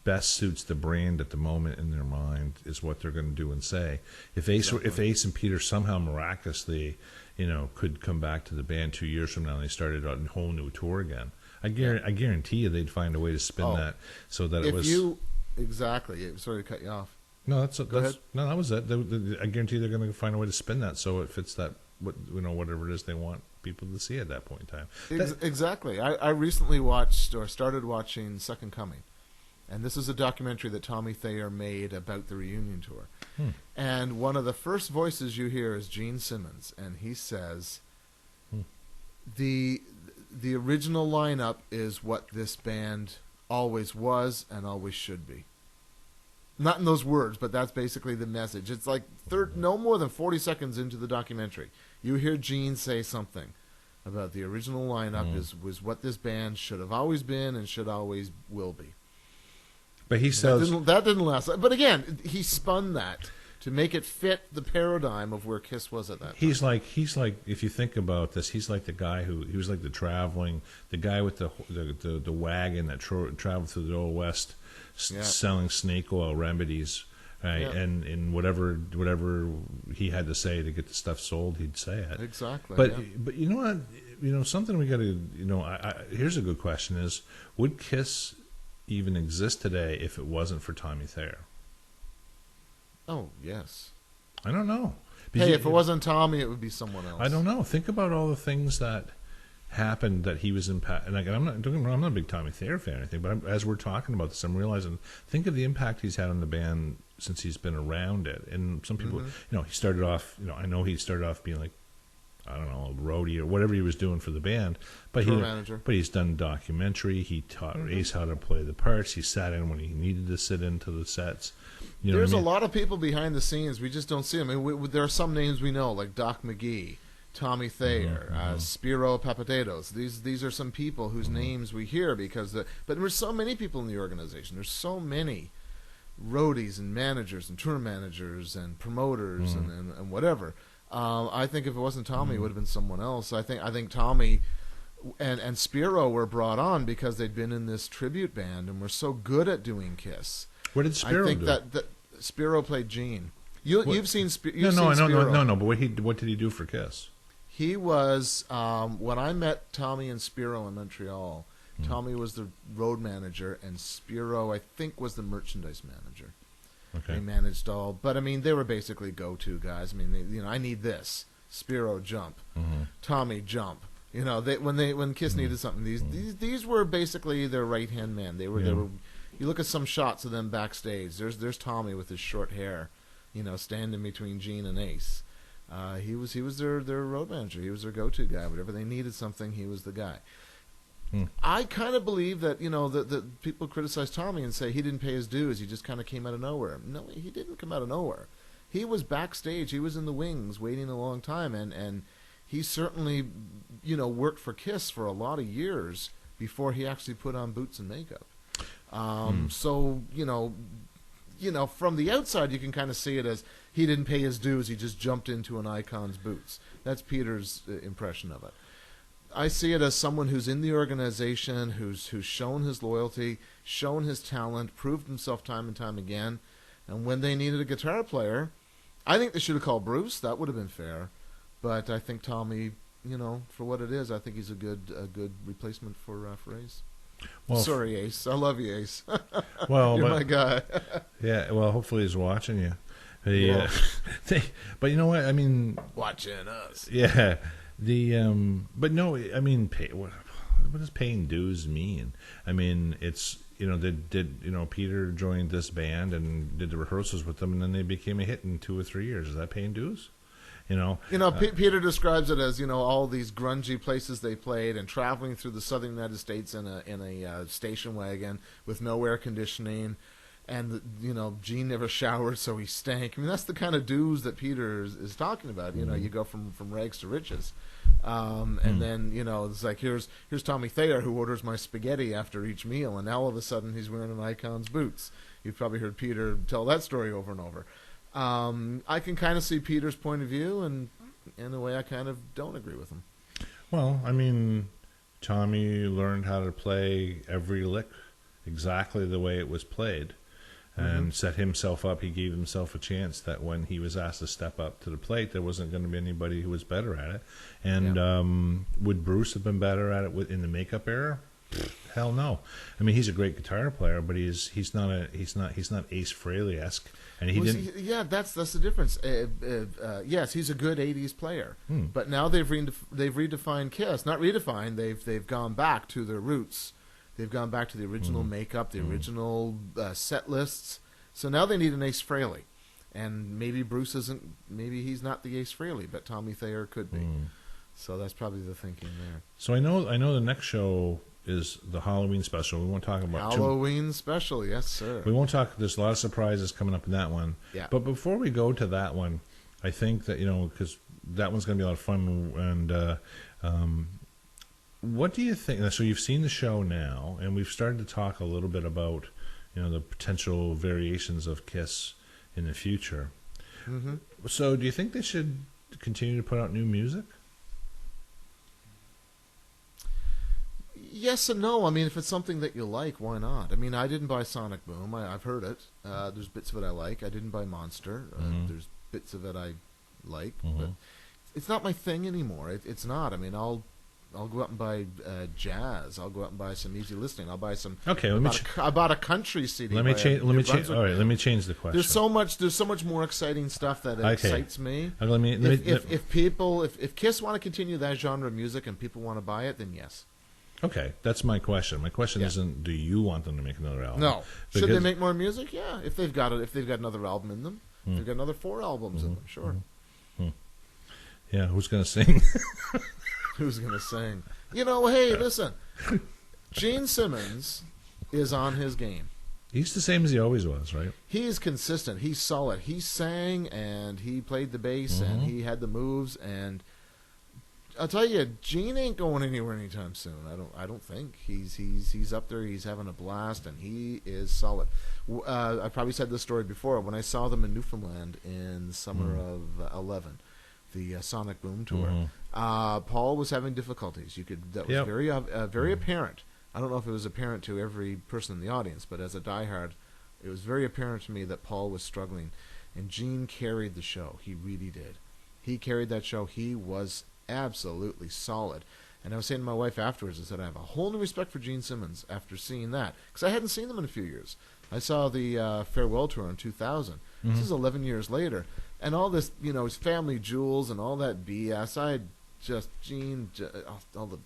best suits the brand at the moment in their mind is what they're going to do and say. If Ace and Peter somehow miraculously, could come back to the band 2 years from now and they started a whole new tour again, I guarantee you they'd find a way to spin that so that it was. Exactly. Sorry to cut you off. No, that was it. I guarantee they're going to find a way to spin that so it fits that whatever it is they want people to see at that point in time. Exactly. I recently started watching Second Coming, and this is a documentary that Tommy Thayer made about the reunion tour. And one of the first voices you hear is Gene Simmons, and he says, the original lineup is what this band always was and always should be. Not in those words, but that's basically the message. It's like no more than 40 seconds into the documentary, you hear Gene say something about the original lineup was what this band should have always been and should always will be. But he says that didn't last. But again, he spun that to make it fit the paradigm of where Kiss was at that time. He's like if you think about this, he's like the guy he was like the guy with the wagon that traveled through the Old West selling snake oil remedies, right? Yeah. And whatever he had to say to get the stuff sold, he'd say it. Exactly. But you know what? something we got to, here's a good question: is would KISS even exist today if it wasn't for Tommy Thayer? Oh, yes. I don't know. Hey, if it wasn't Tommy, it would be someone else. I don't know. Think about all the things that happened that he was impacted. And I'm not a big Tommy Thayer fan or anything, but as we're talking about this, I'm realizing, think of the impact he's had on the band since he's been around it. And some people, he started off, I know he started off being like, I don't know, a roadie or whatever he was doing for the band. But he's done documentary. He taught Ace how to play the parts. He sat in when he needed to sit into the sets. There's a lot of people behind the scenes. We just don't see them. I mean, there are some names we know, like Doc McGee, Tommy Thayer, Spiro Papadopoulos. These are some people whose names we hear but there's so many people in the organization. There's so many roadies and managers and tour managers and promoters and whatever. I think if it wasn't Tommy, it would have been someone else. I think Tommy and Spiro were brought on because they'd been in this tribute band and were so good at doing KISS. What did Spiro do? I think that Spiro played Gene. You've seen Spiro. No. But what did he do for KISS? He was when I met Tommy and Spiro in Montreal. Tommy was the road manager, and Spiro, I think, was the merchandise manager. Okay. They managed all, but I mean, they were basically go-to guys. I mean, I need this. Spiro, jump. Tommy, jump. When KISS needed something, these were basically their right-hand man. They were. You look at some shots of them backstage. There's Tommy with his short hair, standing between Gene and Ace. He was their road manager. He was their go-to guy. Whenever they needed something, he was the guy. I kind of believe that that people criticize Tommy and say he didn't pay his dues. He just kind of came out of nowhere. No, he didn't come out of nowhere. He was backstage. He was in the wings waiting a long time, and he certainly worked for KISS for a lot of years before he actually put on boots and makeup. So from the outside you can kind of see it as he didn't pay his dues. He just jumped into an icon's boots. That's Peter's impression of it. I see it as someone who's in the organization, who's shown his loyalty, shown his talent, proved himself time and time again. And when they needed a guitar player, I think they should have called Bruce. That would have been fair. But I think Tommy, for what it is, I think he's a good replacement for Ace. Well, sorry, Ace. I love you, Ace. Well, you're my guy. Yeah. Well, hopefully he's watching you. But you know what? I mean, watching us. Yeah. But no, I mean, what does paying dues mean? I mean, it's Peter joined this band and did the rehearsals with them, and then they became a hit in 2 or 3 years. Is that paying dues? Peter describes it as all these grungy places they played and traveling through the southern United States in a station wagon with no air conditioning, and Gene never showered, so he stank. I mean, that's the kind of dues that Peter is talking about. You go from rags to riches, and then it's like here's Tommy Thayer, who orders my spaghetti after each meal, and now all of a sudden he's wearing an icon's boots. You've probably heard Peter tell that story over and over. I can kind of see Peter's point of view, and in a way I kind of don't agree with him. Well, I mean, Tommy learned how to play every lick exactly the way it was played, and set himself up. He gave himself a chance that when he was asked to step up to the plate, there wasn't going to be anybody who was better at it. And would Bruce have been better at it in the makeup era? Hell no. I mean, he's a great guitar player, but he's not Ace Frehley-esque, and he didn't. That's the difference. Yes, he's a good '80s player, but now they've redefined KISS. Not redefined. They've gone back to their roots. They've gone back to the original makeup, the original set lists. So now they need an Ace Frehley, and maybe Bruce isn't. Maybe he's not the Ace Frehley, but Tommy Thayer could be. So that's probably the thinking there. So I know the next show is the Halloween special. We won't talk about Halloween special, yes, sir. We won't talk. There's a lot of surprises coming up in that one. Yeah. But before we go to that one, I think that because that one's going to be a lot of fun. And what do you think? So you've seen the show now, and we've started to talk a little bit about the potential variations of KISS in the future. So do you think they should continue to put out new music? Yes and no. I mean, if it's something that you like, why not? I mean, I didn't buy Sonic Boom. I've heard it. There's bits of it I like. I didn't buy Monster. There's bits of it I like, but it's not my thing anymore. It's not. I mean, I'll I'll go out and buy jazz. I'll go out and buy some easy listening. I'll buy some. Okay, I bought a country CD. Let me change. All right, let me change the question. There's so much more exciting stuff that excites me. If Kiss want to continue that genre of music and people want to buy it, then yes. Okay, that's my question. My question isn't, do you want them to make another album? No. Should they make more music? Yeah, if they've got another album in them, if they've got another 4 albums in them, sure. Yeah, who's gonna sing? Who's gonna sing? Hey, listen, Gene Simmons is on his game. He's the same as he always was, right? He's consistent. He's solid. He sang and he played the bass and he had the moves, and I'll tell you, Gene ain't going anywhere anytime soon. I don't think he's up there. He's having a blast, and he is solid. I probably said this story before. When I saw them in Newfoundland in the summer of 11, the Sonic Boom tour, Paul was having difficulties. That was very apparent. I don't know if it was apparent to every person in the audience, but as a diehard, it was very apparent to me that Paul was struggling, and Gene carried the show. He really did. He carried that show. He was absolutely solid. And I was saying to my wife afterwards, I said, I have a whole new respect for Gene Simmons after seeing that, because I hadn't seen them in a few years. I saw the farewell tour in 2000. This is 11 years later, and all this, his Family Jewels and all that BS. I don't know.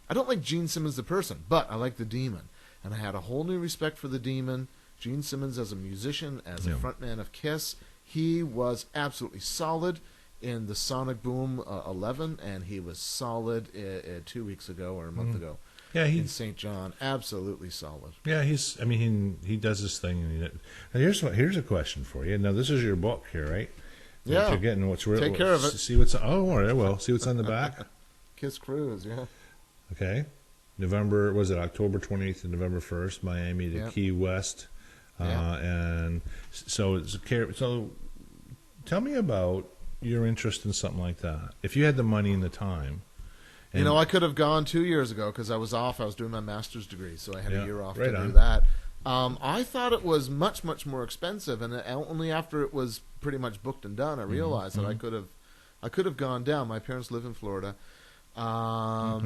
I don't like Gene Simmons the person, but I like the Demon, and I had a whole new respect for the Demon. Gene Simmons as a musician, as a frontman of KISS, he was absolutely solid in the Sonic Boom 11, and he was solid 2 weeks ago or a month ago. Yeah, in St. John, absolutely solid. Yeah, he does his thing. And here's a question for you. Now, this is your book here, right? Yeah, you're getting take care of it. See what's all right. Well, see what's on the back. KISS Kruise, yeah. Okay, October 28th to November 1st, Miami to Key West, and so tell me about your interest in something like that. If you had the money and the time. I could have gone 2 years ago because I was off. I was doing my master's degree, so I had a year off to do that. I thought it was much, much more expensive, and only after it was pretty much booked and done, I realized that I could have gone down. My parents live in Florida. No,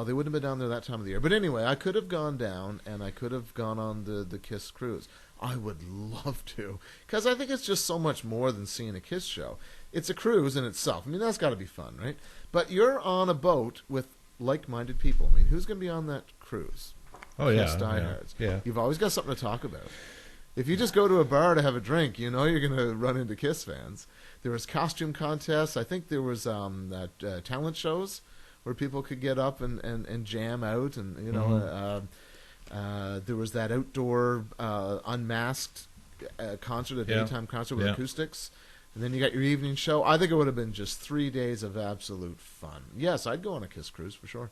they wouldn't have been down there that time of the year. But anyway, I could have gone down, and I could have gone on the KISS Cruise. I would love to, because I think it's just so much more than seeing a KISS show. It's a cruise in itself. I mean, that's got to be fun, right? But you're on a boat with like-minded people. I mean, who's going to be on that cruise? Oh, KISS diehards. Yeah. You've always got something to talk about. If you just go to a bar to have a drink, you're going to run into KISS fans. There was costume contests. I think there was talent shows where people could get up and jam out, and there was that outdoor unmasked concert, a daytime concert with acoustics, and then you got your evening show. I think it would have been just 3 days of absolute fun. Yes, I'd go on a KISS Cruise for sure.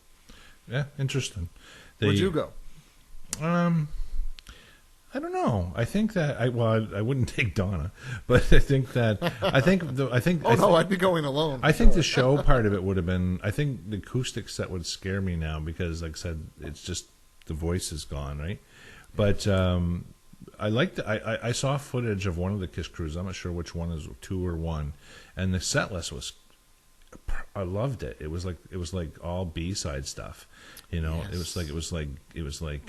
Yeah, interesting. Where'd you go? I don't know. I think that I wouldn't take Donna, but I think I'd be going alone. I think the show part of it would have been. I think the acoustic set would scare me now because, like I said, it's just the voice is gone, right? But I liked. I saw footage of one of the KISS Cruises. I'm not sure which one is 2 or 1, and the set list was. I loved it. It was like all B-side stuff. Yes. It was like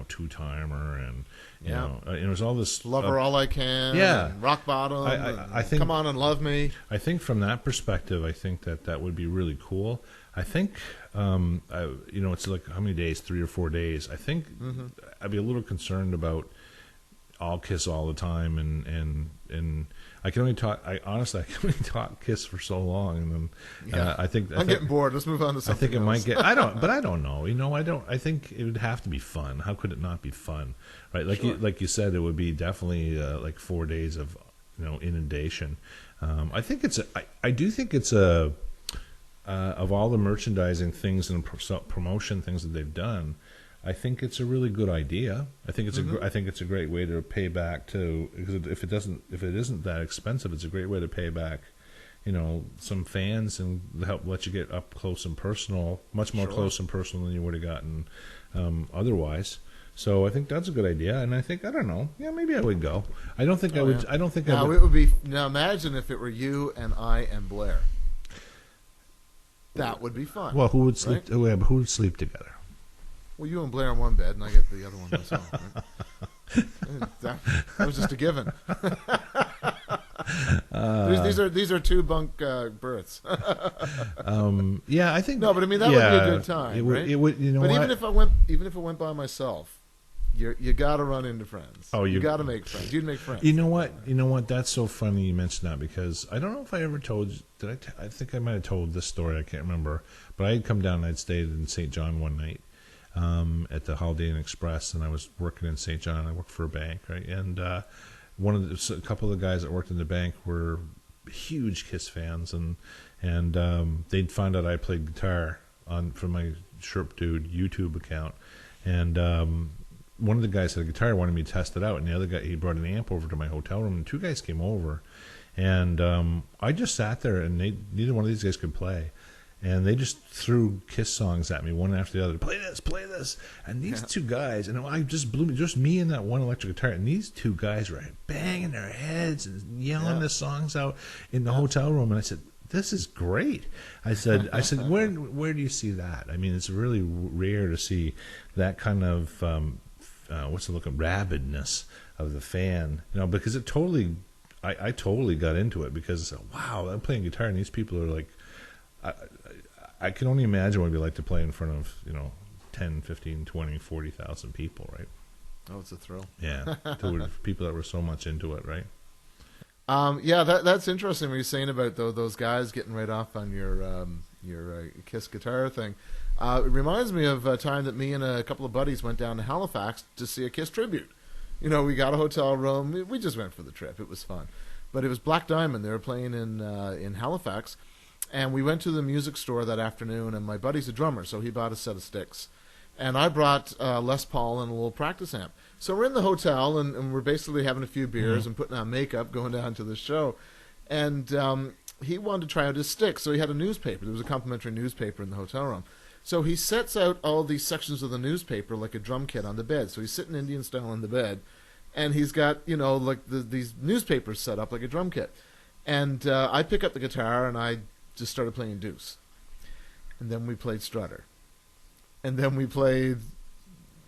Two Timer and it was all this Lover All I Can, and Rock Bottom. I think Come On and Love Me. I think from that perspective, I think that would be really cool. I think it's like how many days? 3 or 4 days. I think I'd be a little concerned about all KISS all the time, and I can only talk. I can only talk KISS for so long, and then I think I'm getting bored. Let's move on to something. I think it else. might get. I don't know. I think it would have to be fun. How could it not be fun? Right? Like you said, it would be definitely like 4 days of inundation. I think I do think it's a of all the merchandising things and promotion things that they've done. I think it's a really good idea. I think it's I think it's a great way to pay back to, because if it isn't that expensive, it's a great way to pay back, some fans and help let you get up close and personal, much more close and personal than you would have gotten otherwise. So I think that's a good idea, and I think maybe I would go. I don't think I would. I don't think I would. It would be now. Imagine if it were you and I and Blair. That would be fun. Well, who would sleep? Right? Oh, yeah, but who would sleep together? Well, you and Blair in one bed, and I get the other one myself. Right? that was just a given. These are two bunk berths. Yeah, I think no, but I mean that would be a good time, it would, right? It would, you know. But what? even if it went by myself, you got to run into friends. Oh, you got to make friends. You'd make friends. You know what? You know what? That's so funny you mentioned that, because I don't know if I ever told you. I think I might have told this story. I can't remember. But I had come down and I'd stayed in St. John one night at the Holiday Inn Express, and I was working in St. John. I worked for a bank, right? And a couple of the guys that worked in the bank were huge KISS fans, and they'd found out I played guitar from my Shapr Dude YouTube account, and one of the guys had a guitar, wanted me to test it out, and the other guy, he brought an amp over to my hotel room, and two guys came over, and I just sat there, and neither one of these guys could play, and they just threw KISS songs at me one after the other. Play this, and these two guys, and I just blew me, just me and that one electric guitar, and these two guys were banging their heads and yelling the songs out in the hotel room, and I said, "This is great." I said, where do you see that? I mean, it's really rare to see that kind of what's the look of rabidness of the fan, because it totally, I totally got into it, because wow, I'm playing guitar and these people are like, I can only imagine what it'd be like to play in front of 10, 15, 20, 40,000 people, right? Oh, it's a thrill. Yeah, people that were so much into it, right? Yeah, that's interesting what you're saying about those guys getting right off on your KISS guitar thing. It reminds me of a time that me and a couple of buddies went down to Halifax to see a KISS tribute. We got a hotel room. We just went for the trip. It was fun. But it was Black Diamond. They were playing in Halifax. And we went to the music store that afternoon, and my buddy's a drummer, so he bought a set of sticks. And I brought Les Paul and a little practice amp. So we're in the hotel, and we're basically having a few beers and putting on makeup, going down to the show. And he wanted to try out his sticks, so he had a newspaper. There was a complimentary newspaper in the hotel room. So he sets out all these sections of the newspaper like a drum kit on the bed. So he's sitting Indian style on the bed, and he's got, like these newspapers set up like a drum kit. And I pick up the guitar, and I just started playing Deuce. And then we played Strutter. And then we played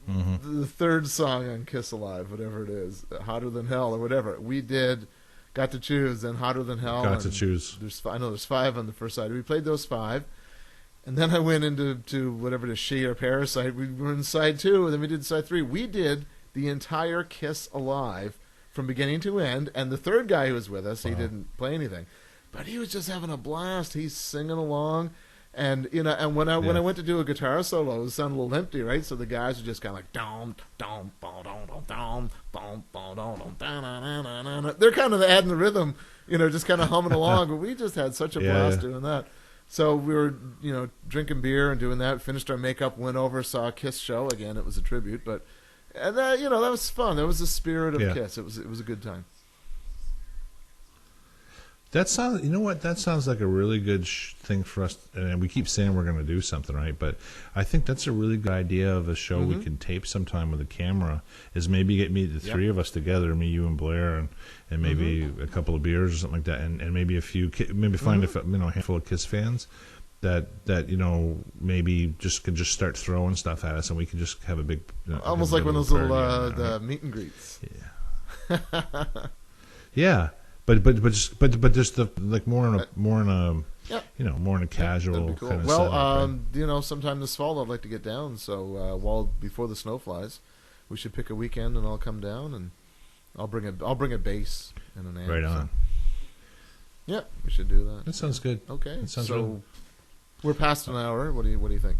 the third song on Kiss Alive, whatever it is, Hotter Than Hell or whatever. We did Got to Choose and Hotter Than Hell. Got to Choose. I know there's 5 on the first side. We played those 5. And then I went into whatever it is, She or Parasite. We were in side 2, and then we did side 3. We did the entire Kiss Alive from beginning to end. And the third guy who was with us, he didn't play anything. But he was just having a blast. He's singing along. And and when I went to do a guitar solo, it sounded a little empty, right? So the guys were just kind of like dom dom dom dom dom dom dom dom. They're kind of adding the rhythm, just kind of humming along. But we just had such a blast doing that. So we were, drinking beer and doing that. Finished our makeup, went over, saw a KISS show again. It was a tribute, but that was fun. That was the spirit of KISS. It was a good time. That sounds, that sounds like a really good thing for us. And we keep saying we're going to do something, right? But I think that's a really good idea of a show we can tape sometime with a camera. Is maybe get the three of us together, me, you, and Blair, and maybe a couple of beers or something like that, and maybe maybe find a handful of KISS fans that maybe could just start throwing stuff at us, and we could just have a big almost like one of those little the meet and greets. Yeah. Yeah. But just the more in a casual cool. kind of setup, sometime this fall I'd like to get down. So before the snow flies, we should pick a weekend and I'll come down and I'll bring a bass and an amp. Right on. So. Yeah, we should do that. That sounds good. Okay, that sounds so good. We're past an hour. What do you think?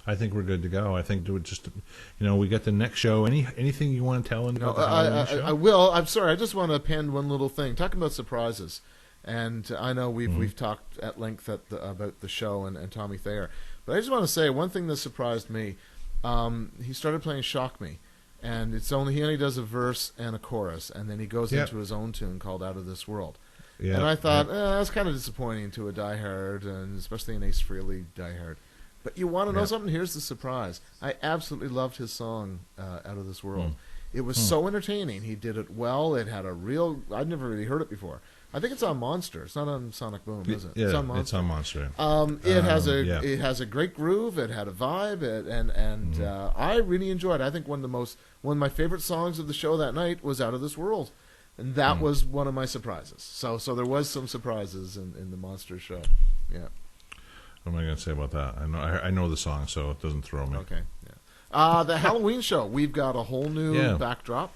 I think we're good to go. I think we got the next show. Anything you want to tell them about the Halloween show? I will. I'm sorry. I just want to append one little thing. Talking about surprises, and I know we've talked at length about the show and Tommy Thayer, but I just want to say one thing that surprised me. He started playing Shock Me, and he only does a verse and a chorus, and then he goes into his own tune called Out of This World. Yeah, and I thought that's kind of disappointing to a diehard, and especially an Ace Frehley diehard. But you want to know something? Here's the surprise. I absolutely loved his song, Out of This World. It was so entertaining. He did it well. It had I'd never really heard it before. I think it's on Monster. It's not on Sonic Boom, is it? Yeah, it's on Monster. It's on Monster. It has a great groove. It had a vibe, and I really enjoyed it. I think one of my favorite songs of the show that night was Out of This World, and that was one of my surprises. So there was some surprises in the Monster show. Yeah. What am I going to say about that? I know the song, so it doesn't throw me. Okay. Yeah. The Halloween show. We've got a whole new backdrop.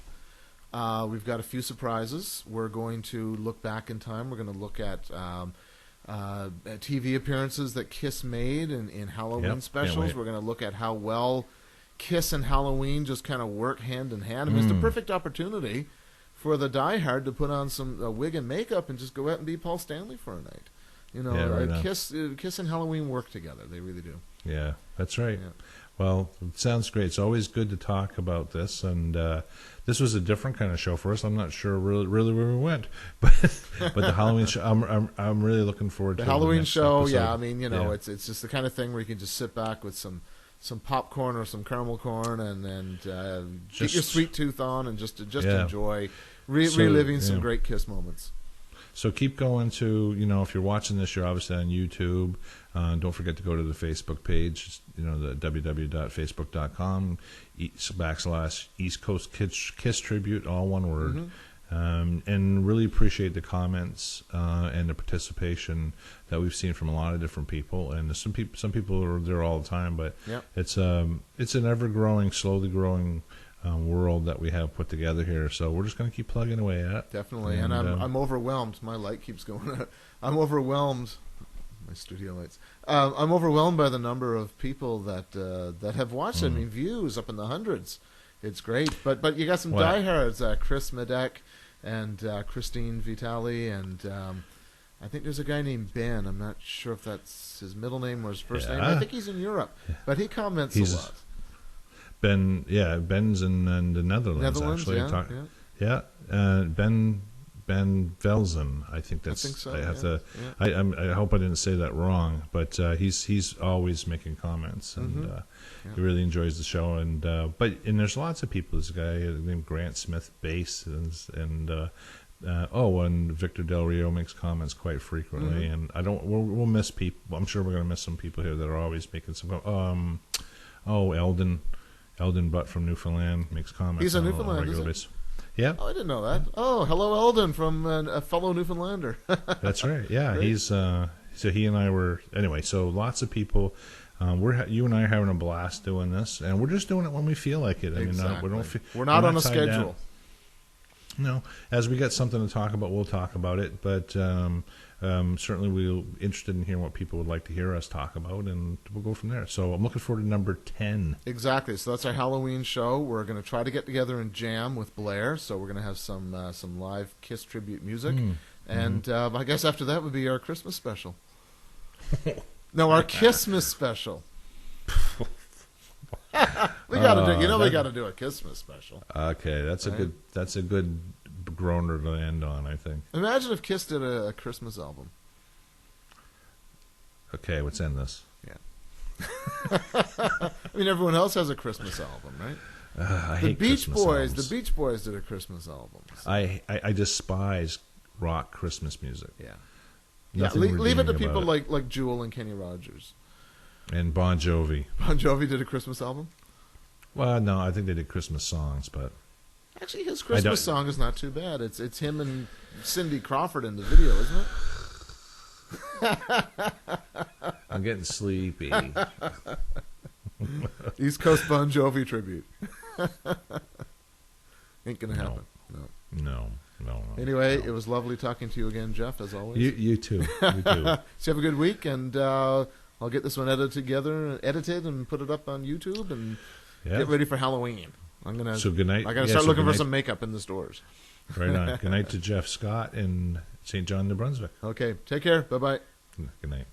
We've got a few surprises. We're going to look back in time. We're going to look at TV appearances that KISS made in Halloween specials. We're going to look at how well KISS and Halloween just kind of work hand in hand. I mean, it's the perfect opportunity for the diehard to put on some wig and makeup and just go out and be Paul Stanley for a night. You know, KISS and Halloween work together. They really do. Yeah, that's right. Yeah. Well, it sounds great. It's always good to talk about this, and this was a different kind of show for us. I'm not sure really where we went, but the Halloween show, I'm really looking forward to the Halloween show. episode. Yeah, I mean, it's just the kind of thing where you can just sit back with some popcorn or some caramel corn and get your sweet tooth on and just enjoy reliving some great KISS moments. So keep going to, if you're watching this, you're obviously on YouTube. Don't forget to go to the Facebook page, the www.facebook.com /East Coast KISS Tribute, all one word. And really appreciate the comments and the participation that we've seen from a lot of different people. And some people are there all the time, but it's an ever-growing, slowly growing world that we have put together here, so we're just going to keep plugging away at it. Definitely, and I'm overwhelmed. My light keeps going. I'm overwhelmed. My studio lights. I'm overwhelmed by the number of people that have watched it. I mean, views up in the hundreds. It's great, but you got some diehards, Chris Medek and Christine Vitali, and I think there's a guy named Ben. I'm not sure if that's his middle name or his first name. I think he's in Europe, but he comments a lot. Ben's in the Netherlands actually. Ben Velzen, I think that's. I think so. I have to. I hope I didn't say that wrong, but he's always making comments, and he really enjoys the show. And there's lots of people. This guy named Grant Smith Bass, and Victor Del Rio makes comments quite frequently. And we'll miss people. I'm sure we're going to miss some people here that are always making some. Eldon Butt from Newfoundland makes comments. He's a Newfoundland, regular basis. Yeah. Oh, I didn't know that. Oh, hello, Eldon, from a fellow Newfoundlander. That's right. Yeah, great. He's so he and I were anyway. So lots of people. You and I are having a blast doing this, and we're just doing it when we feel like it. I mean, we're not on a schedule. Down. No, as we get something to talk about, we'll talk about it. But certainly, we're interested in hearing what people would like to hear us talk about, and we'll go from there. So I'm looking forward to number 10. Exactly. So that's our Halloween show. We're going to try to get together and jam with Blair. So we're going to have some live KISS tribute music, and I guess after that would be our Christmas special. No, our Kissmas special. We got to do. We got to do a Kissmas special. Okay, that's a good groaner to end on, I think. Imagine if KISS did a Christmas album. Okay, let's end this. Yeah. I mean, everyone else has a Christmas album, right? I hate Christmas albums. The Beach Boys did a Christmas album. So. I despise rock Christmas music. Yeah. Leave it to people like Jewel and Kenny Rogers. And Bon Jovi. Bon Jovi did a Christmas album? Well, no, I think they did Christmas songs, but... Actually, his Christmas song is not too bad. It's him and Cindy Crawford in the video, isn't it? I'm getting sleepy. East Coast Bon Jovi tribute. Ain't gonna happen. No. Anyway, it was lovely talking to you again, Jeff, as always. You too. You too. So have a good week, and I'll get this one edited and put it up on YouTube, and get ready for Halloween. So good night. I gotta start looking for some makeup in the stores. Right on. Good night to Jeff Scott in St. John, New Brunswick. Okay. Take care. Bye-bye. Good night.